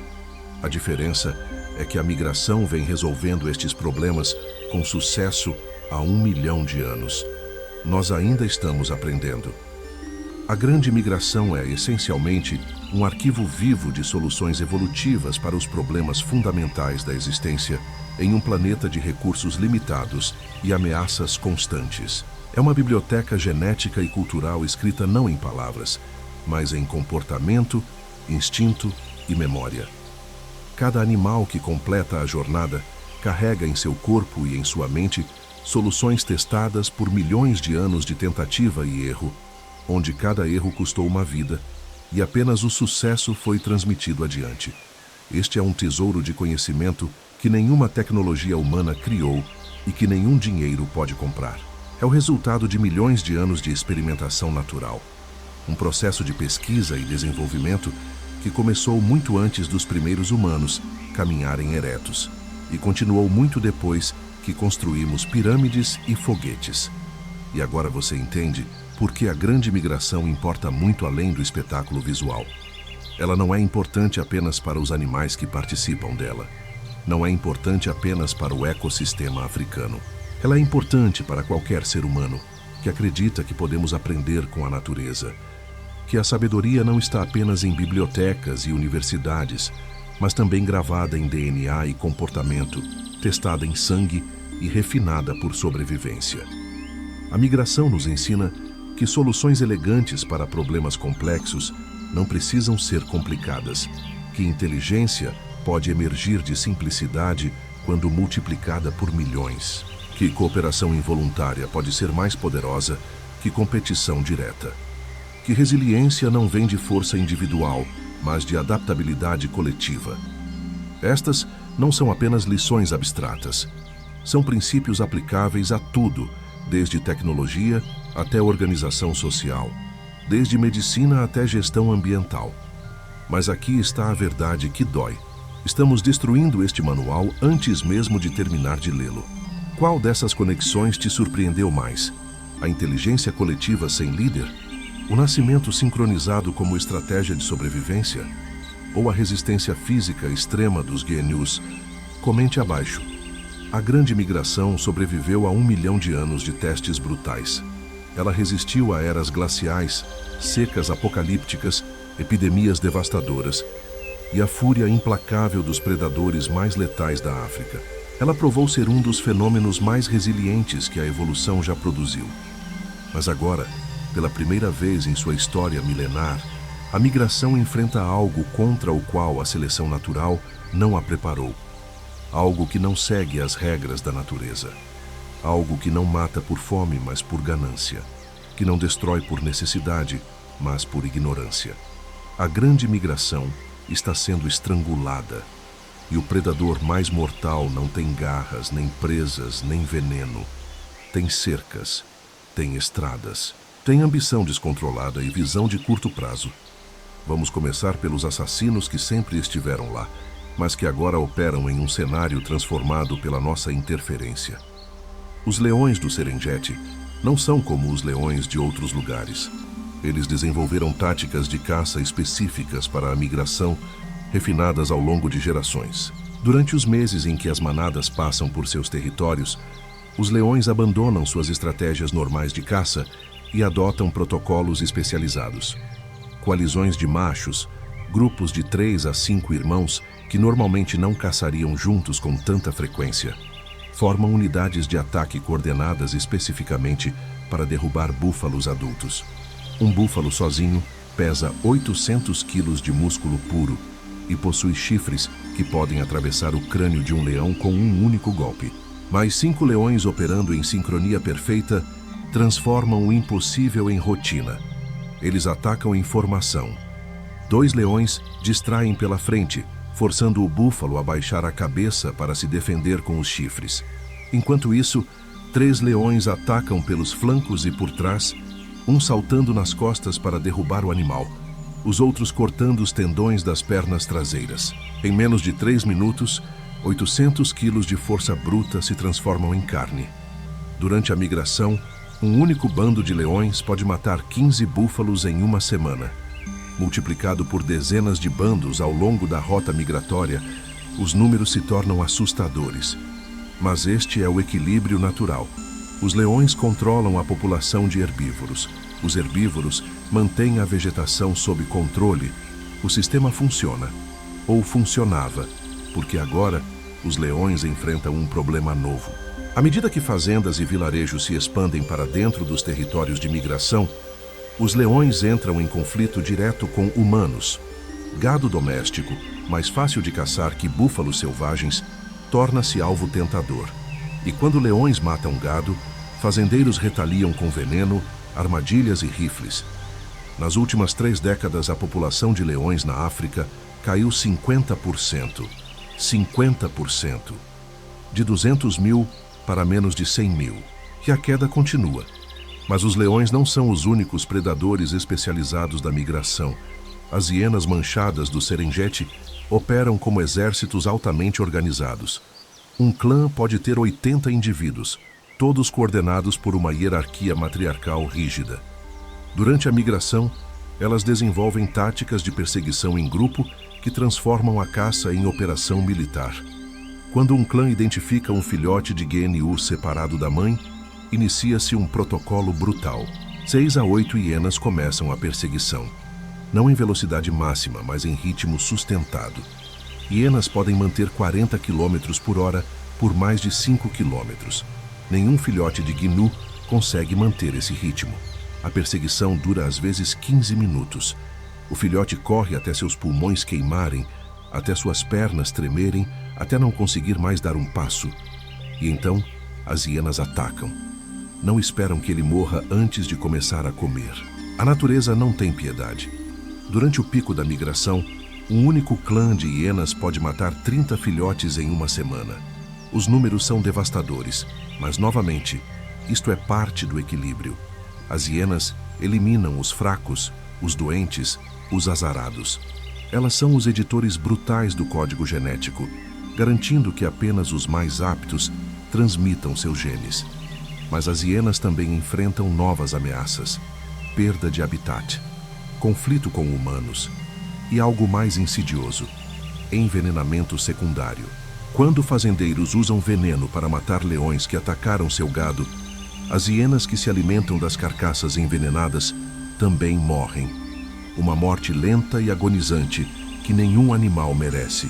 A diferença é que a migração vem resolvendo estes problemas com sucesso há 1 milhão de anos. Nós ainda estamos aprendendo. A grande migração é, essencialmente, um arquivo vivo de soluções evolutivas para os problemas fundamentais da existência em um planeta de recursos limitados e ameaças constantes. É uma biblioteca genética e cultural escrita não em palavras, mas em comportamento, instinto e memória. Cada animal que completa a jornada carrega em seu corpo e em sua mente soluções testadas por milhões de anos de tentativa e erro, onde cada erro custou uma vida e apenas o sucesso foi transmitido adiante. Este é um tesouro de conhecimento que nenhuma tecnologia humana criou e que nenhum dinheiro pode comprar. É o resultado de milhões de anos de experimentação natural. Um processo de pesquisa e desenvolvimento que começou muito antes dos primeiros humanos caminharem eretos e continuou muito depois que construímos pirâmides e foguetes. E agora você entende por que a grande migração importa muito além do espetáculo visual. Ela não é importante apenas para os animais que participam dela. Não é importante apenas para o ecossistema africano. Ela é importante para qualquer ser humano que acredita que podemos aprender com a natureza, que a sabedoria não está apenas em bibliotecas e universidades, mas também gravada em DNA e comportamento, testada em sangue e refinada por sobrevivência. A migração nos ensina que soluções elegantes para problemas complexos não precisam ser complicadas, que inteligência pode emergir de simplicidade quando multiplicada por milhões, que cooperação involuntária pode ser mais poderosa que competição direta, que resiliência não vem de força individual, mas de adaptabilidade coletiva. Estas não são apenas lições abstratas, são princípios aplicáveis a tudo, desde tecnologia até organização social, desde medicina até gestão ambiental. Mas aqui está a verdade que dói. Estamos destruindo este manual antes mesmo de terminar de lê-lo. Qual dessas conexões te surpreendeu mais? A inteligência coletiva sem líder? O nascimento sincronizado como estratégia de sobrevivência? Ou a resistência física extrema dos GNUs? Comente abaixo. A grande migração sobreviveu a 1 milhão de anos de testes brutais. Ela resistiu a eras glaciais, secas apocalípticas, epidemias devastadoras e a fúria implacável dos predadores mais letais da África. Ela provou ser um dos fenômenos mais resilientes que a evolução já produziu. Mas agora, pela primeira vez em sua história milenar, a migração enfrenta algo contra o qual a seleção natural não a preparou. Algo que não segue as regras da natureza. Algo que não mata por fome, mas por ganância. Que não destrói por necessidade, mas por ignorância. A grande migração está sendo estrangulada. E o predador mais mortal não tem garras, nem presas, nem veneno. Tem cercas, tem estradas, tem ambição descontrolada e visão de curto prazo. Vamos começar pelos assassinos que sempre estiveram lá, mas que agora operam em um cenário transformado pela nossa interferência. Os leões do Serengeti não são como os leões de outros lugares. Eles desenvolveram táticas de caça específicas para a migração, refinadas ao longo de gerações. Durante os meses em que as manadas passam por seus territórios, os leões abandonam suas estratégias normais de caça e adotam protocolos especializados. Coalizões de machos, grupos de 3 a 5 irmãos que normalmente não caçariam juntos com tanta frequência, formam unidades de ataque coordenadas especificamente para derrubar búfalos adultos. Um búfalo sozinho pesa 800 quilos de músculo puro e possui chifres que podem atravessar o crânio de um leão com um único golpe. Mas 5 leões operando em sincronia perfeita transformam o impossível em rotina. Eles atacam em formação. 2 leões distraem pela frente, forçando o búfalo a baixar a cabeça para se defender com os chifres. Enquanto isso, 3 leões atacam pelos flancos e por trás, um saltando nas costas para derrubar o animal, os outros cortando os tendões das pernas traseiras. Em menos de 3 minutos, 800 quilos de força bruta se transformam em carne. Durante a migração, um único bando de leões pode matar 15 búfalos em uma semana. Multiplicado por dezenas de bandos ao longo da rota migratória, os números se tornam assustadores. Mas este é o equilíbrio natural. Os leões controlam a população de herbívoros. Os herbívoros mantêm a vegetação sob controle. O sistema funciona. Ou funcionava, porque agora os leões enfrentam um problema novo. À medida que fazendas e vilarejos se expandem para dentro dos territórios de migração, os leões entram em conflito direto com humanos. Gado doméstico, mais fácil de caçar que búfalos selvagens, torna-se alvo tentador. E quando leões matam gado, fazendeiros retaliam com veneno, armadilhas e rifles. Nas últimas 3 décadas, a população de leões na África caiu 50%. 50%. De 200 mil para menos de 100 mil. E a queda continua. Mas os leões não são os únicos predadores especializados da migração. As hienas manchadas do Serengeti operam como exércitos altamente organizados. Um clã pode ter 80 indivíduos, todos coordenados por uma hierarquia matriarcal rígida. Durante a migração, elas desenvolvem táticas de perseguição em grupo que transformam a caça em operação militar. Quando um clã identifica um filhote de GNU separado da mãe, inicia-se um protocolo brutal. 6 a 8 hienas começam a perseguição. Não em velocidade máxima, mas em ritmo sustentado. Hienas podem manter 40 km por hora por mais de 5 km. Nenhum filhote de GNU consegue manter esse ritmo. A perseguição dura às vezes 15 minutos. O filhote corre até seus pulmões queimarem, até suas pernas tremerem, até não conseguir mais dar um passo. E então, as hienas atacam. Não esperam que ele morra antes de começar a comer. A natureza não tem piedade. Durante o pico da migração, um único clã de hienas pode matar 30 filhotes em uma semana. Os números são devastadores, mas, novamente, isto é parte do equilíbrio. As hienas eliminam os fracos, os doentes, os azarados. Elas são os editores brutais do código genético, garantindo que apenas os mais aptos transmitam seus genes. Mas as hienas também enfrentam novas ameaças: perda de habitat, conflito com humanos e algo mais insidioso: envenenamento secundário. Quando fazendeiros usam veneno para matar leões que atacaram seu gado, as hienas que se alimentam das carcaças envenenadas também morrem. Uma morte lenta e agonizante que nenhum animal merece.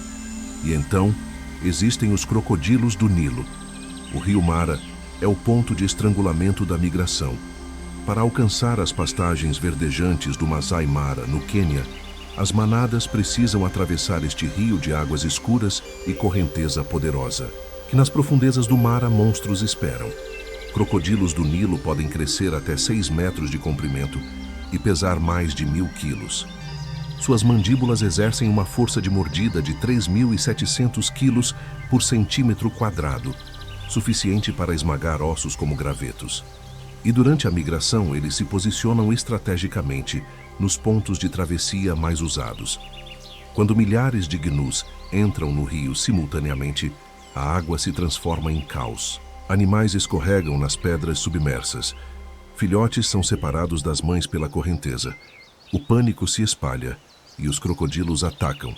E então, existem os crocodilos do Nilo. O rio Mara é o ponto de estrangulamento da migração. Para alcançar as pastagens verdejantes do Masai Mara, no Quênia, as manadas precisam atravessar este rio de águas escuras e correnteza poderosa, que nas profundezas do Mara monstros esperam. Crocodilos do Nilo podem crescer até 6 metros de comprimento e pesar mais de 1.000 quilos. Suas mandíbulas exercem uma força de mordida de 3.700 quilos por centímetro quadrado, suficiente para esmagar ossos como gravetos. E durante a migração, eles se posicionam estrategicamente nos pontos de travessia mais usados. Quando milhares de gnus entram no rio simultaneamente, a água se transforma em caos. Animais escorregam nas pedras submersas. Filhotes são separados das mães pela correnteza. O pânico se espalha e os crocodilos atacam.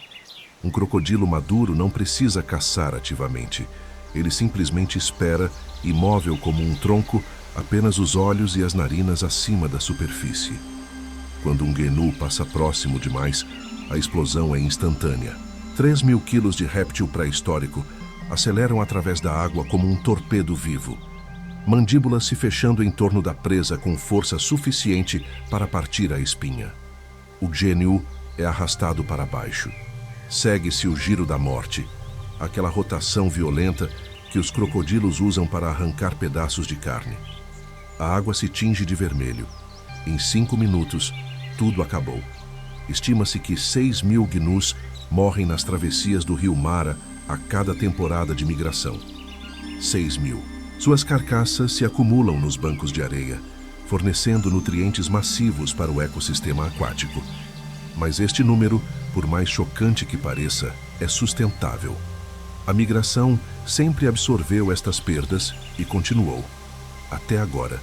Um crocodilo maduro não precisa caçar ativamente. Ele simplesmente espera, imóvel como um tronco, apenas os olhos e as narinas acima da superfície. Quando um gnu passa próximo demais, a explosão é instantânea. 3.000 quilos de réptil pré-histórico aceleram através da água como um torpedo vivo. Mandíbulas se fechando em torno da presa com força suficiente para partir a espinha. O gnu é arrastado para baixo. Segue-se o giro da morte, aquela rotação violenta que os crocodilos usam para arrancar pedaços de carne. A água se tinge de vermelho. Em 5 minutos, tudo acabou. Estima-se que 6.000 gnus morrem nas travessias do rio Mara a cada temporada de migração. 6.000. Suas carcaças se acumulam nos bancos de areia, fornecendo nutrientes massivos para o ecossistema aquático. Mas este número, por mais chocante que pareça, é sustentável. A migração sempre absorveu estas perdas e continuou, até agora.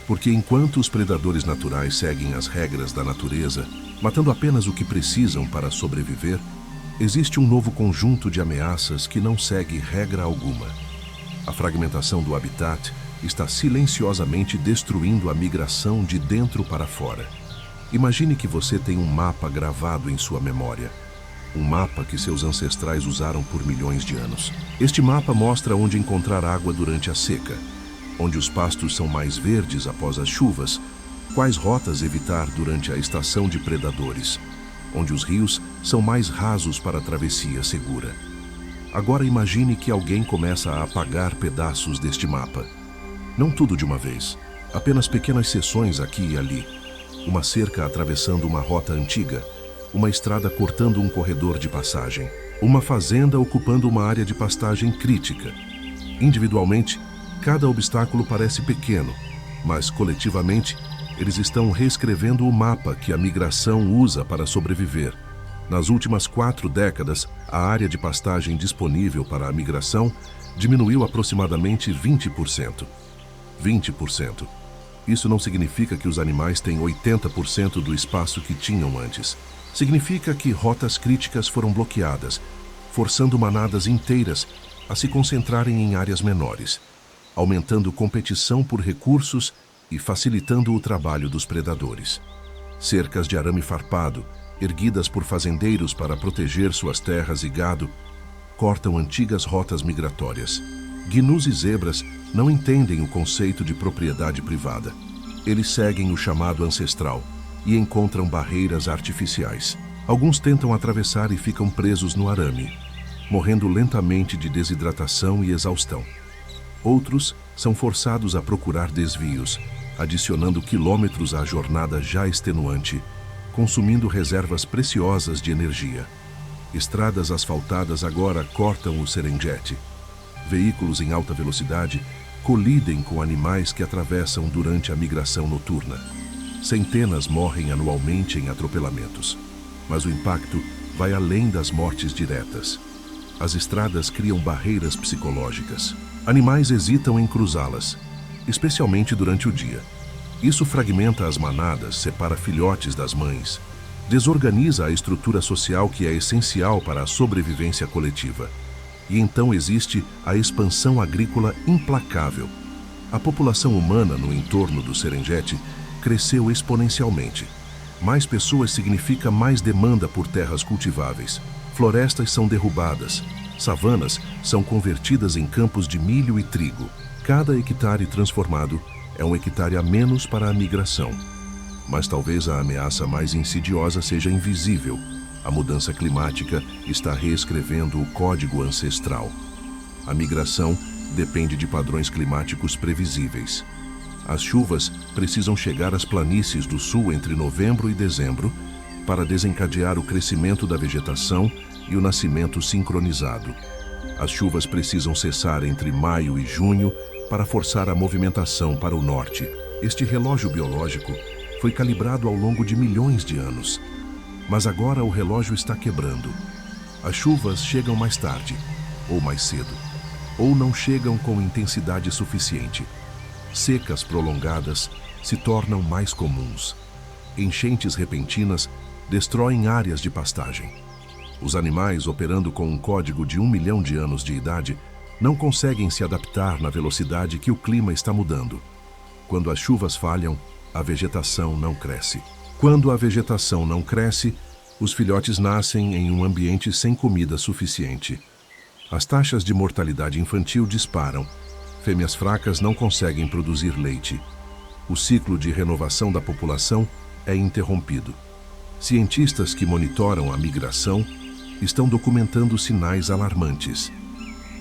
Porque enquanto os predadores naturais seguem as regras da natureza, matando apenas o que precisam para sobreviver, existe um novo conjunto de ameaças que não segue regra alguma. A fragmentação do habitat está silenciosamente destruindo a migração de dentro para fora. Imagine que você tem um mapa gravado em sua memória. Um mapa que seus ancestrais usaram por milhões de anos. Este mapa mostra onde encontrar água durante a seca, onde os pastos são mais verdes após as chuvas, quais rotas evitar durante a estação de predadores. onde os rios são mais rasos para a travessia segura. Agora imagine que alguém começa a apagar pedaços deste mapa. Não tudo de uma vez, apenas pequenas seções aqui e ali. Uma cerca atravessando uma rota antiga, uma estrada cortando um corredor de passagem, uma fazenda ocupando uma área de pastagem crítica. Individualmente, cada obstáculo parece pequeno, mas coletivamente, eles estão reescrevendo o mapa que a migração usa para sobreviver. Nas últimas 4 décadas, a área de pastagem disponível para a migração diminuiu aproximadamente 20%. 20%. Isso não significa que os animais têm 80% do espaço que tinham antes. Significa que rotas críticas foram bloqueadas, forçando manadas inteiras a se concentrarem em áreas menores, aumentando competição por recursos e facilitando o trabalho dos predadores. Cercas de arame farpado, erguidas por fazendeiros para proteger suas terras e gado, cortam antigas rotas migratórias. Gnus e zebras não entendem o conceito de propriedade privada. Eles seguem o chamado ancestral e encontram barreiras artificiais. Alguns tentam atravessar e ficam presos no arame, morrendo lentamente de desidratação e exaustão. Outros são forçados a procurar desvios, adicionando quilômetros à jornada já extenuante, consumindo reservas preciosas de energia. Estradas asfaltadas agora cortam o Serengeti. Veículos em alta velocidade colidem com animais que atravessam durante a migração noturna. Centenas morrem anualmente em atropelamentos, mas o impacto vai além das mortes diretas. As estradas criam barreiras psicológicas. Animais hesitam em cruzá-las, especialmente durante o dia. Isso fragmenta as manadas, separa filhotes das mães, desorganiza a estrutura social que é essencial para a sobrevivência coletiva. E então existe a expansão agrícola implacável. A população humana no entorno do Serengeti cresceu exponencialmente. Mais pessoas significa mais demanda por terras cultiváveis. Florestas são derrubadas. Savanas são convertidas em campos de milho e trigo. Cada hectare transformado é um hectare a menos para a migração. Mas talvez a ameaça mais insidiosa seja invisível. A mudança climática está reescrevendo o código ancestral. A migração depende de padrões climáticos previsíveis. As chuvas precisam chegar às planícies do sul entre novembro e dezembro para desencadear o crescimento da vegetação e o nascimento sincronizado. As chuvas precisam cessar entre maio e junho para forçar a movimentação para o norte. Este relógio biológico foi calibrado ao longo de milhões de anos. Mas agora o relógio está quebrando. As chuvas chegam mais tarde, ou mais cedo, ou não chegam com intensidade suficiente. Secas prolongadas se tornam mais comuns. Enchentes repentinas destroem áreas de pastagem. Os animais, operando com um código de 1 milhão de anos de idade, não conseguem se adaptar na velocidade que o clima está mudando. Quando as chuvas falham, a vegetação não cresce. Quando a vegetação não cresce, os filhotes nascem em um ambiente sem comida suficiente. As taxas de mortalidade infantil disparam. Fêmeas fracas não conseguem produzir leite. O ciclo de renovação da população é interrompido. Cientistas que monitoram a migração estão documentando sinais alarmantes.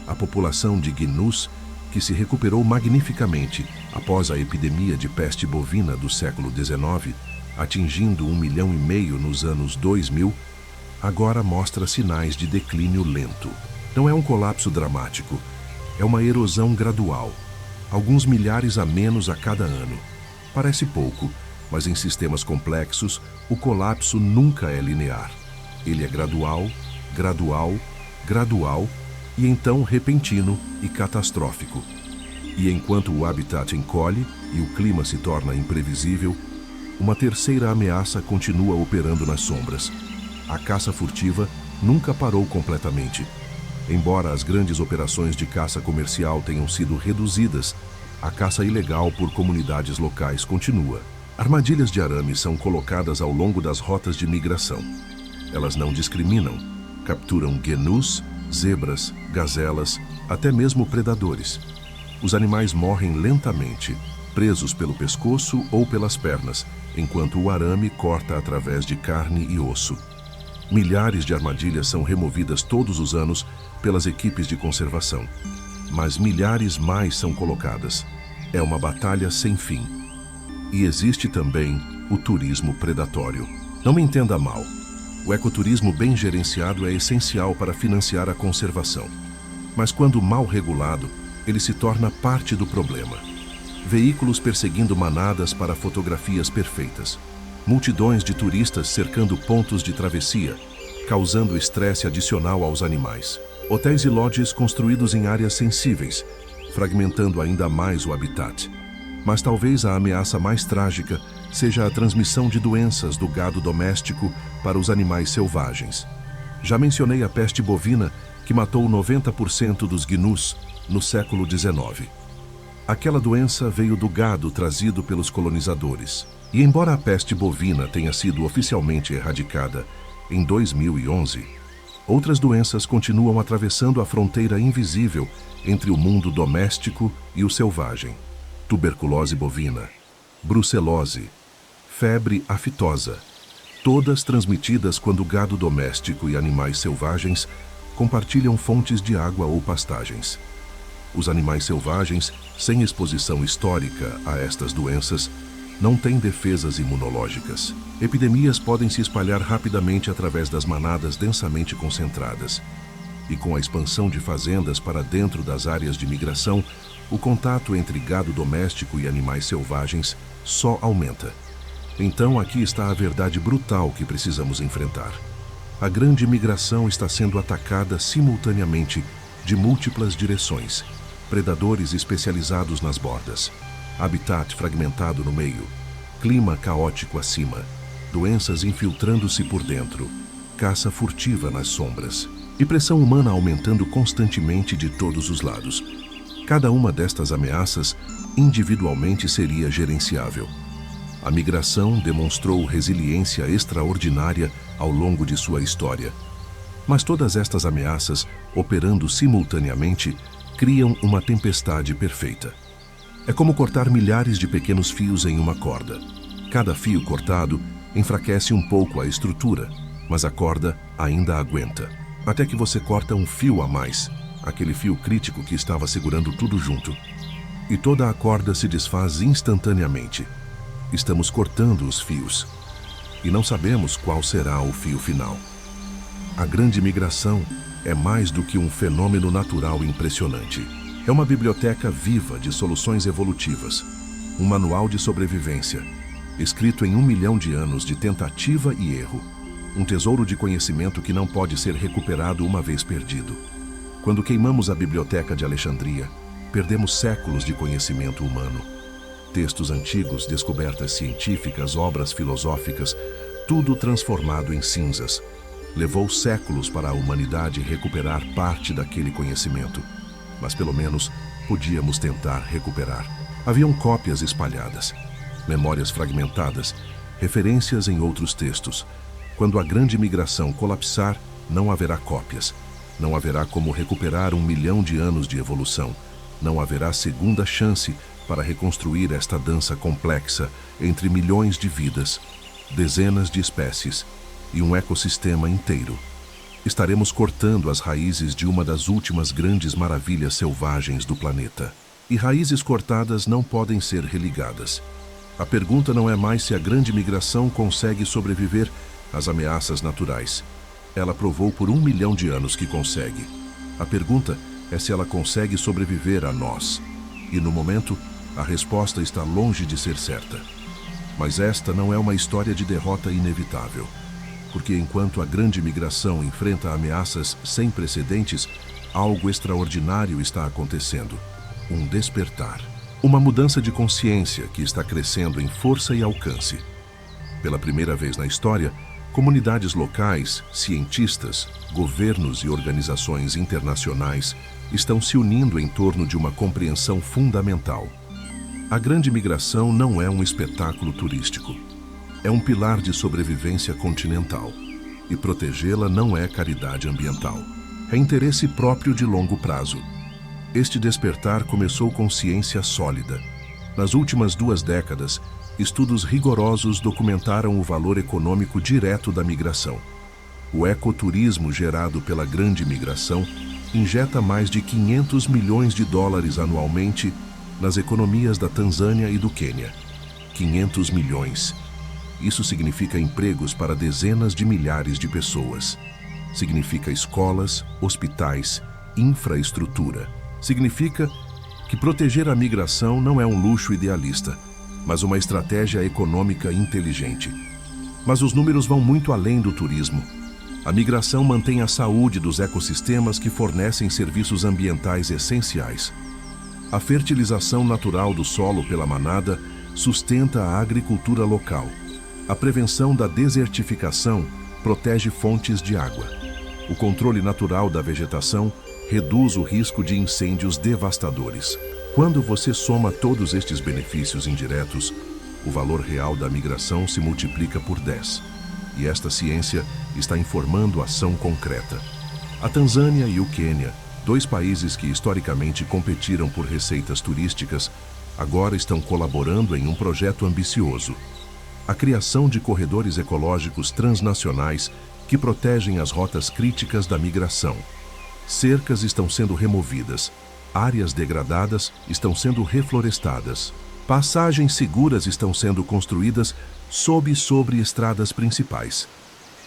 A população de gnus, que se recuperou magnificamente após a epidemia de peste bovina do século XIX, atingindo 1,5 milhão nos anos 2000, agora mostra sinais de declínio lento. Não é um colapso dramático, é uma erosão gradual, alguns milhares a menos a cada ano. Parece pouco, mas em sistemas complexos, o colapso nunca é linear. Ele é gradual, gradual, gradual e então repentino e catastrófico. E enquanto o habitat encolhe e o clima se torna imprevisível, uma terceira ameaça continua operando nas sombras. A caça furtiva nunca parou completamente. Embora as grandes operações de caça comercial tenham sido reduzidas, a caça ilegal por comunidades locais continua. Armadilhas de arame são colocadas ao longo das rotas de migração. Elas não discriminam. Capturam gnus, zebras, gazelas, até mesmo predadores. Os animais morrem lentamente, presos pelo pescoço ou pelas pernas, enquanto o arame corta através de carne e osso. Milhares de armadilhas são removidas todos os anos pelas equipes de conservação, mas milhares mais são colocadas. É uma batalha sem fim. E existe também o turismo predatório. Não me entenda mal. O ecoturismo bem gerenciado é essencial para financiar a conservação. Mas quando mal regulado, ele se torna parte do problema. Veículos perseguindo manadas para fotografias perfeitas. Multidões de turistas cercando pontos de travessia, causando estresse adicional aos animais. Hotéis e lodges construídos em áreas sensíveis, fragmentando ainda mais o habitat. Mas talvez a ameaça mais trágica seja a transmissão de doenças do gado doméstico para os animais selvagens. Já mencionei a peste bovina, que matou 90% dos gnus no século XIX. Aquela doença veio do gado trazido pelos colonizadores. E embora a peste bovina tenha sido oficialmente erradicada em 2011, outras doenças continuam atravessando a fronteira invisível entre o mundo doméstico e o selvagem. Tuberculose bovina, brucelose, febre aftosa, todas transmitidas quando gado doméstico e animais selvagens compartilham fontes de água ou pastagens. Os animais selvagens, sem exposição histórica a estas doenças, não têm defesas imunológicas. Epidemias podem se espalhar rapidamente através das manadas densamente concentradas. E com a expansão de fazendas para dentro das áreas de migração, o contato entre gado doméstico e animais selvagens só aumenta. Então aqui está a verdade brutal que precisamos enfrentar. A grande migração está sendo atacada simultaneamente de múltiplas direções. Predadores especializados nas bordas, habitat fragmentado no meio, clima caótico acima, doenças infiltrando-se por dentro, caça furtiva nas sombras e pressão humana aumentando constantemente de todos os lados. Cada uma destas ameaças individualmente seria gerenciável. A migração demonstrou resiliência extraordinária ao longo de sua história. Mas todas estas ameaças, operando simultaneamente, criam uma tempestade perfeita. É como cortar milhares de pequenos fios em uma corda. Cada fio cortado enfraquece um pouco a estrutura, mas a corda ainda aguenta. Até que você corta um fio a mais, aquele fio crítico que estava segurando tudo junto. E toda a corda se desfaz instantaneamente. Estamos cortando os fios. E não sabemos qual será o fio final. A grande migração é mais do que um fenômeno natural impressionante. É uma biblioteca viva de soluções evolutivas, um manual de sobrevivência, escrito em 1 milhão de anos de tentativa e erro, um tesouro de conhecimento que não pode ser recuperado uma vez perdido. Quando queimamos a Biblioteca de Alexandria, perdemos séculos de conhecimento humano. Textos antigos, descobertas científicas, obras filosóficas, tudo transformado em cinzas. Levou séculos para a humanidade recuperar parte daquele conhecimento. Mas pelo menos podíamos tentar recuperar. Haviam cópias espalhadas, memórias fragmentadas, referências em outros textos. Quando a grande migração colapsar, não haverá cópias. Não haverá como recuperar 1 milhão de anos de evolução. Não haverá segunda chance para reconstruir esta dança complexa entre milhões de vidas, dezenas de espécies e um ecossistema inteiro. Estaremos cortando as raízes de uma das últimas grandes maravilhas selvagens do planeta. E raízes cortadas não podem ser religadas. A pergunta não é mais se a grande migração consegue sobreviver às ameaças naturais. Ela provou por 1 milhão de anos que consegue. A pergunta é se ela consegue sobreviver a nós. E no momento, a resposta está longe de ser certa. Mas esta não é uma história de derrota inevitável. Porque enquanto a grande migração enfrenta ameaças sem precedentes, algo extraordinário está acontecendo. Um despertar. Uma mudança de consciência que está crescendo em força e alcance. Pela primeira vez na história, comunidades locais, cientistas, governos e organizações internacionais estão se unindo em torno de uma compreensão fundamental. A grande migração não é um espetáculo turístico. É um pilar de sobrevivência continental. E protegê-la não é caridade ambiental. É interesse próprio de longo prazo. Este despertar começou com ciência sólida. Nas últimas 2 décadas, estudos rigorosos documentaram o valor econômico direto da migração. O ecoturismo gerado pela grande migração injeta mais de 500 milhões de dólares anualmente nas economias da Tanzânia e do Quênia. 500 milhões. Isso significa empregos para dezenas de milhares de pessoas. Significa escolas, hospitais, infraestrutura. Significa que proteger a migração não é um luxo idealista, mas uma estratégia econômica inteligente. Mas os números vão muito além do turismo. A migração mantém a saúde dos ecossistemas que fornecem serviços ambientais essenciais. A fertilização natural do solo pela manada sustenta a agricultura local. A prevenção da desertificação protege fontes de água. O controle natural da vegetação reduz o risco de incêndios devastadores. Quando você soma todos estes benefícios indiretos, o valor real da migração se multiplica por 10. E esta ciência está informando ação concreta. A Tanzânia e o Quênia, dois países que historicamente competiram por receitas turísticas, agora estão colaborando em um projeto ambicioso: a criação de corredores ecológicos transnacionais que protegem as rotas críticas da migração. Cercas estão sendo removidas, áreas degradadas estão sendo reflorestadas, passagens seguras estão sendo construídas sob e sobre estradas principais.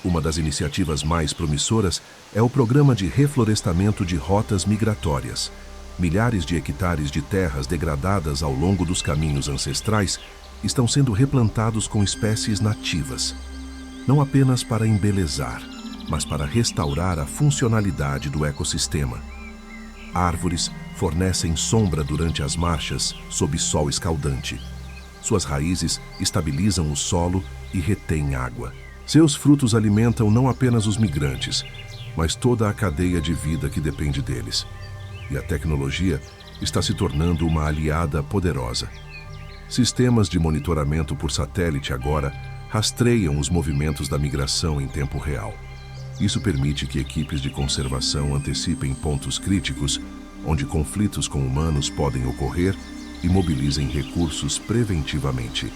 Uma das iniciativas mais promissoras é o programa de reflorestamento de rotas migratórias. Milhares de hectares de terras degradadas ao longo dos caminhos ancestrais estão sendo replantados com espécies nativas, não apenas para embelezar, mas para restaurar a funcionalidade do ecossistema. Árvores fornecem sombra durante as marchas sob sol escaldante. Suas raízes estabilizam o solo e retêm água. Seus frutos alimentam não apenas os migrantes, mas toda a cadeia de vida que depende deles. E a tecnologia está se tornando uma aliada poderosa. Sistemas de monitoramento por satélite agora rastreiam os movimentos da migração em tempo real. Isso permite que equipes de conservação antecipem pontos críticos onde conflitos com humanos podem ocorrer e mobilizem recursos preventivamente.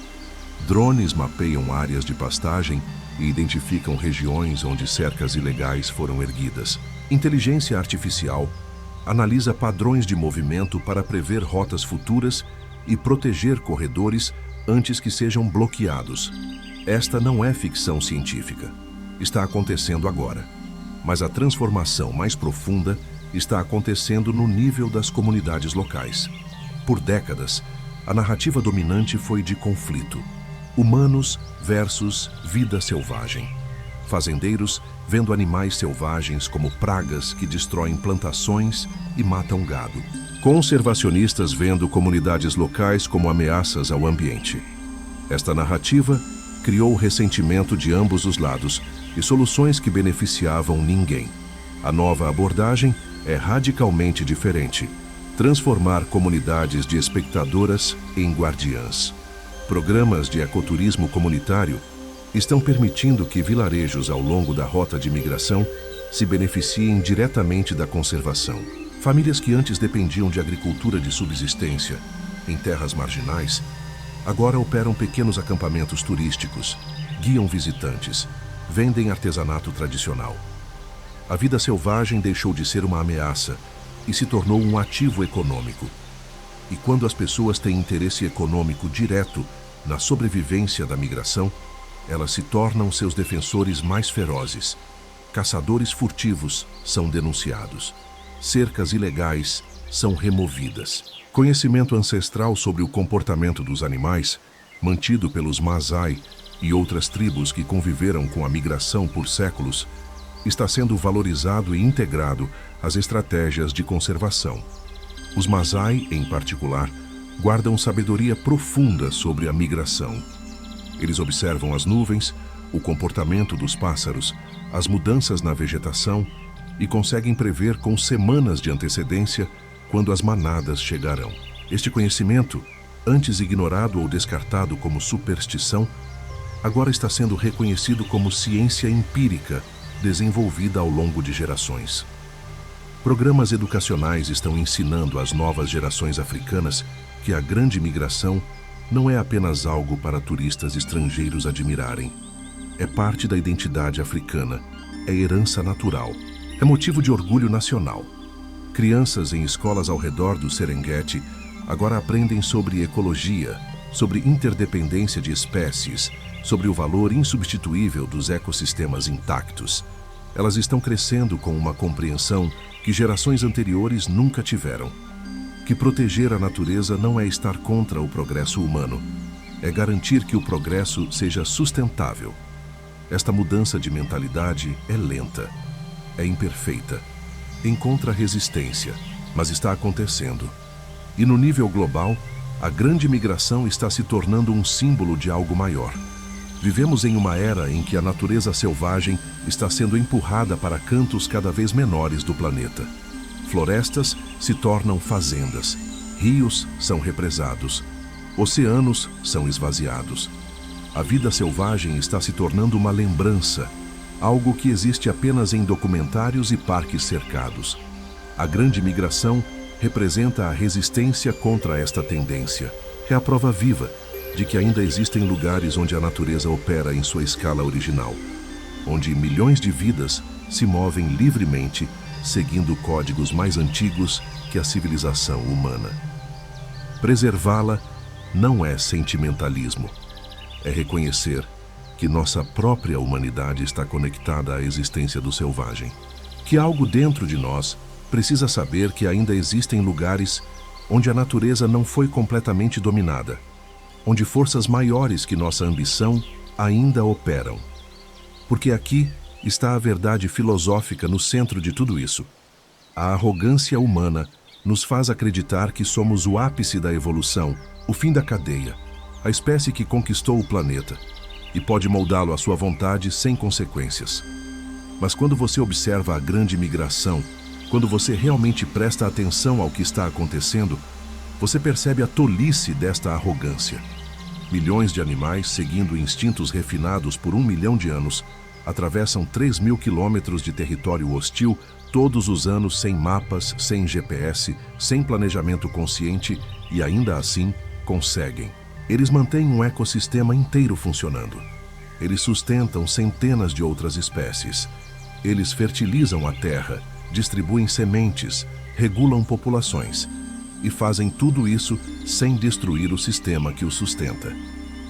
Drones mapeiam áreas de pastagem e identificam regiões onde cercas ilegais foram erguidas. Inteligência artificial analisa padrões de movimento para prever rotas futuras e proteger corredores antes que sejam bloqueados. Esta não é ficção científica. Está acontecendo agora. Mas a transformação mais profunda está acontecendo no nível das comunidades locais. Por décadas, a narrativa dominante foi de conflito. Humanos versus vida selvagem. Fazendeiros vendo animais selvagens como pragas que destroem plantações e matam gado. Conservacionistas vendo comunidades locais como ameaças ao ambiente. Esta narrativa criou o ressentimento de ambos os lados e soluções que beneficiavam ninguém. A nova abordagem é radicalmente diferente: transformar comunidades de espectadoras em guardiãs. Programas de ecoturismo comunitário estão permitindo que vilarejos ao longo da rota de migração se beneficiem diretamente da conservação. Famílias que antes dependiam de agricultura de subsistência em terras marginais, agora operam pequenos acampamentos turísticos, guiam visitantes, vendem artesanato tradicional. A vida selvagem deixou de ser uma ameaça e se tornou um ativo econômico. E quando as pessoas têm interesse econômico direto na sobrevivência da migração, elas se tornam seus defensores mais ferozes. Caçadores furtivos são denunciados. Cercas ilegais são removidas. Conhecimento ancestral sobre o comportamento dos animais, mantido pelos Masai e outras tribos que conviveram com a migração por séculos, está sendo valorizado e integrado às estratégias de conservação. Os Masai, em particular, guardam sabedoria profunda sobre a migração. Eles observam as nuvens, o comportamento dos pássaros, as mudanças na vegetação e conseguem prever com semanas de antecedência quando as manadas chegarão. Este conhecimento, antes ignorado ou descartado como superstição, agora está sendo reconhecido como ciência empírica desenvolvida ao longo de gerações. Programas educacionais estão ensinando às novas gerações africanas que a grande migração não é apenas algo para turistas estrangeiros admirarem. É parte da identidade africana é herança natural. É motivo de orgulho nacional. Crianças em escolas ao redor do Serengeti agora aprendem sobre ecologia, sobre interdependência de espécies, sobre o valor insubstituível dos ecossistemas intactos. Elas estão crescendo com uma compreensão que gerações anteriores nunca tiveram. Que proteger a natureza não é estar contra o progresso humano, é garantir que o progresso seja sustentável. Esta mudança de mentalidade é lenta, é imperfeita, encontra resistência, mas está acontecendo. E no nível global, a grande migração está se tornando um símbolo de algo maior. Vivemos em uma era em que a natureza selvagem está sendo empurrada para cantos cada vez menores do planeta. Florestas se tornam fazendas, rios são represados, oceanos são esvaziados. A vida selvagem está se tornando uma lembrança, algo que existe apenas em documentários e parques cercados. A grande migração representa a resistência contra esta tendência. É a prova viva de que ainda existem lugares onde a natureza opera em sua escala original, onde milhões de vidas se movem livremente, seguindo códigos mais antigos que a civilização humana. Preservá-la não é sentimentalismo, é reconhecer que nossa própria humanidade está conectada à existência do selvagem, que algo dentro de nós precisa saber que ainda existem lugares onde a natureza não foi completamente dominada, onde forças maiores que nossa ambição ainda operam. Porque aqui está a verdade filosófica no centro de tudo isso. A arrogância humana nos faz acreditar que somos o ápice da evolução, o fim da cadeia, a espécie que conquistou o planeta e pode moldá-lo à sua vontade sem consequências. Mas quando você observa a grande migração, quando você realmente presta atenção ao que está acontecendo, você percebe a tolice desta arrogância. Milhões de animais, seguindo instintos refinados por 1 milhão de anos, atravessam 3.000 quilômetros de território hostil todos os anos sem mapas, sem GPS, sem planejamento consciente e ainda assim conseguem. Eles mantêm um ecossistema inteiro funcionando. Eles sustentam centenas de outras espécies. Eles fertilizam a terra, distribuem sementes, regulam populações e fazem tudo isso sem destruir o sistema que o sustenta.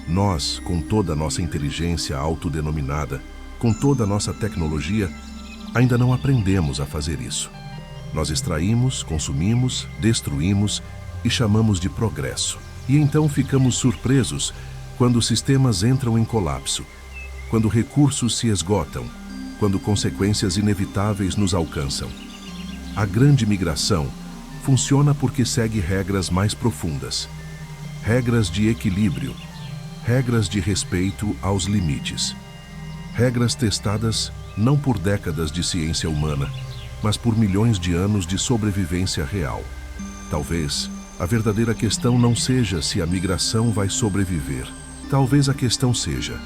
Nós, com toda a nossa inteligência autodenominada, com toda a nossa tecnologia, ainda não aprendemos a fazer isso. Nós extraímos, consumimos, destruímos e chamamos de progresso. E então ficamos surpresos quando sistemas entram em colapso, quando recursos se esgotam, quando consequências inevitáveis nos alcançam. A grande migração funciona porque segue regras mais profundas, regras de equilíbrio, regras de respeito aos limites, regras testadas não por décadas de ciência humana, mas por milhões de anos de sobrevivência real. Talvez a verdadeira questão não seja se a migração vai sobreviver. Talvez a questão seja,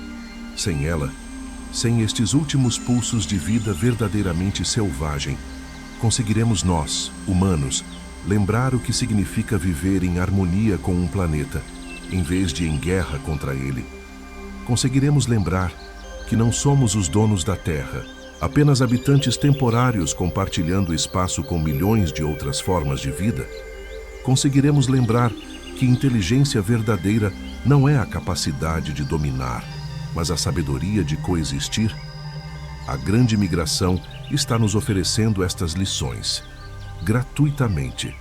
sem ela, sem estes últimos pulsos de vida verdadeiramente selvagem, conseguiremos nós, humanos, lembrar o que significa viver em harmonia com um planeta, em vez de em guerra contra ele. Conseguiremos lembrar que não somos os donos da Terra, apenas habitantes temporários compartilhando espaço com milhões de outras formas de vida. Conseguiremos lembrar que inteligência verdadeira não é a capacidade de dominar, mas a sabedoria de coexistir. A grande migração está nos oferecendo estas lições, gratuitamente,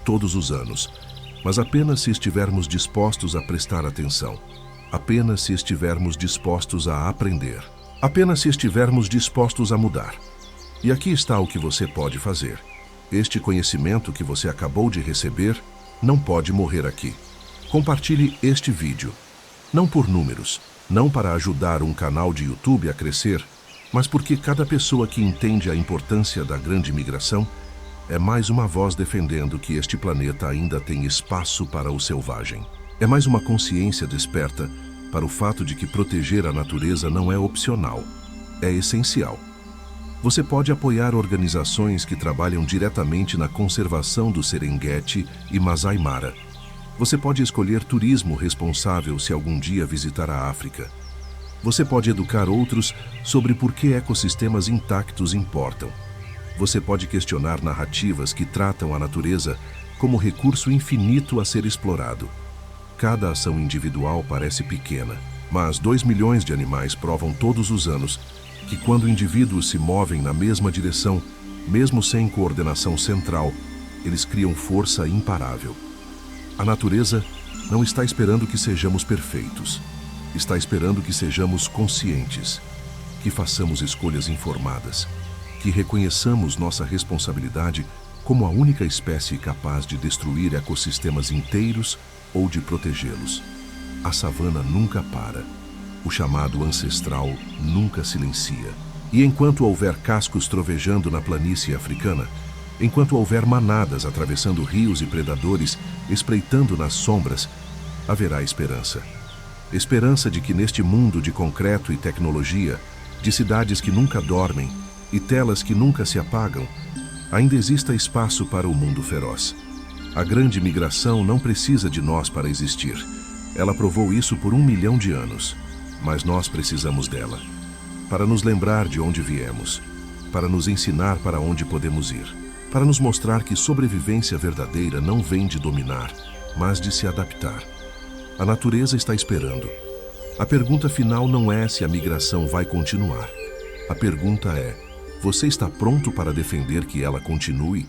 todos os anos, mas apenas se estivermos dispostos a prestar atenção, apenas se estivermos dispostos a aprender, apenas se estivermos dispostos a mudar. E aqui está o que você pode fazer. Este conhecimento que você acabou de receber não pode morrer aqui. Compartilhe este vídeo, não por números, não para ajudar um canal de YouTube a crescer, mas porque cada pessoa que entende a importância da grande migração é mais uma voz defendendo que este planeta ainda tem espaço para o selvagem. É mais uma consciência desperta para o fato de que proteger a natureza não é opcional, é essencial. Você pode apoiar organizações que trabalham diretamente na conservação do Serengeti e Masai Mara. Você pode escolher turismo responsável se algum dia visitar a África. Você pode educar outros sobre por que ecossistemas intactos importam. Você pode questionar narrativas que tratam a natureza como recurso infinito a ser explorado. Cada ação individual parece pequena, mas 2 milhões de animais provam todos os anos que quando indivíduos se movem na mesma direção, mesmo sem coordenação central, eles criam força imparável. A natureza não está esperando que sejamos perfeitos. Está esperando que sejamos conscientes, que façamos escolhas informadas, que reconheçamos nossa responsabilidade como a única espécie capaz de destruir ecossistemas inteiros ou de protegê-los. A savana nunca para. O chamado ancestral nunca silencia. E enquanto houver cascos trovejando na planície africana, enquanto houver manadas atravessando rios e predadores espreitando nas sombras, haverá esperança. Esperança de que neste mundo de concreto e tecnologia, de cidades que nunca dormem e telas que nunca se apagam, ainda exista espaço para o mundo feroz. A grande migração não precisa de nós para existir. Ela provou isso por 1 milhão de anos, mas nós precisamos dela, para nos lembrar de onde viemos, para nos ensinar para onde podemos ir, para nos mostrar que sobrevivência verdadeira não vem de dominar, mas de se adaptar. A natureza está esperando. A pergunta final não é se a migração vai continuar. A pergunta é: você está pronto para defender que ela continue?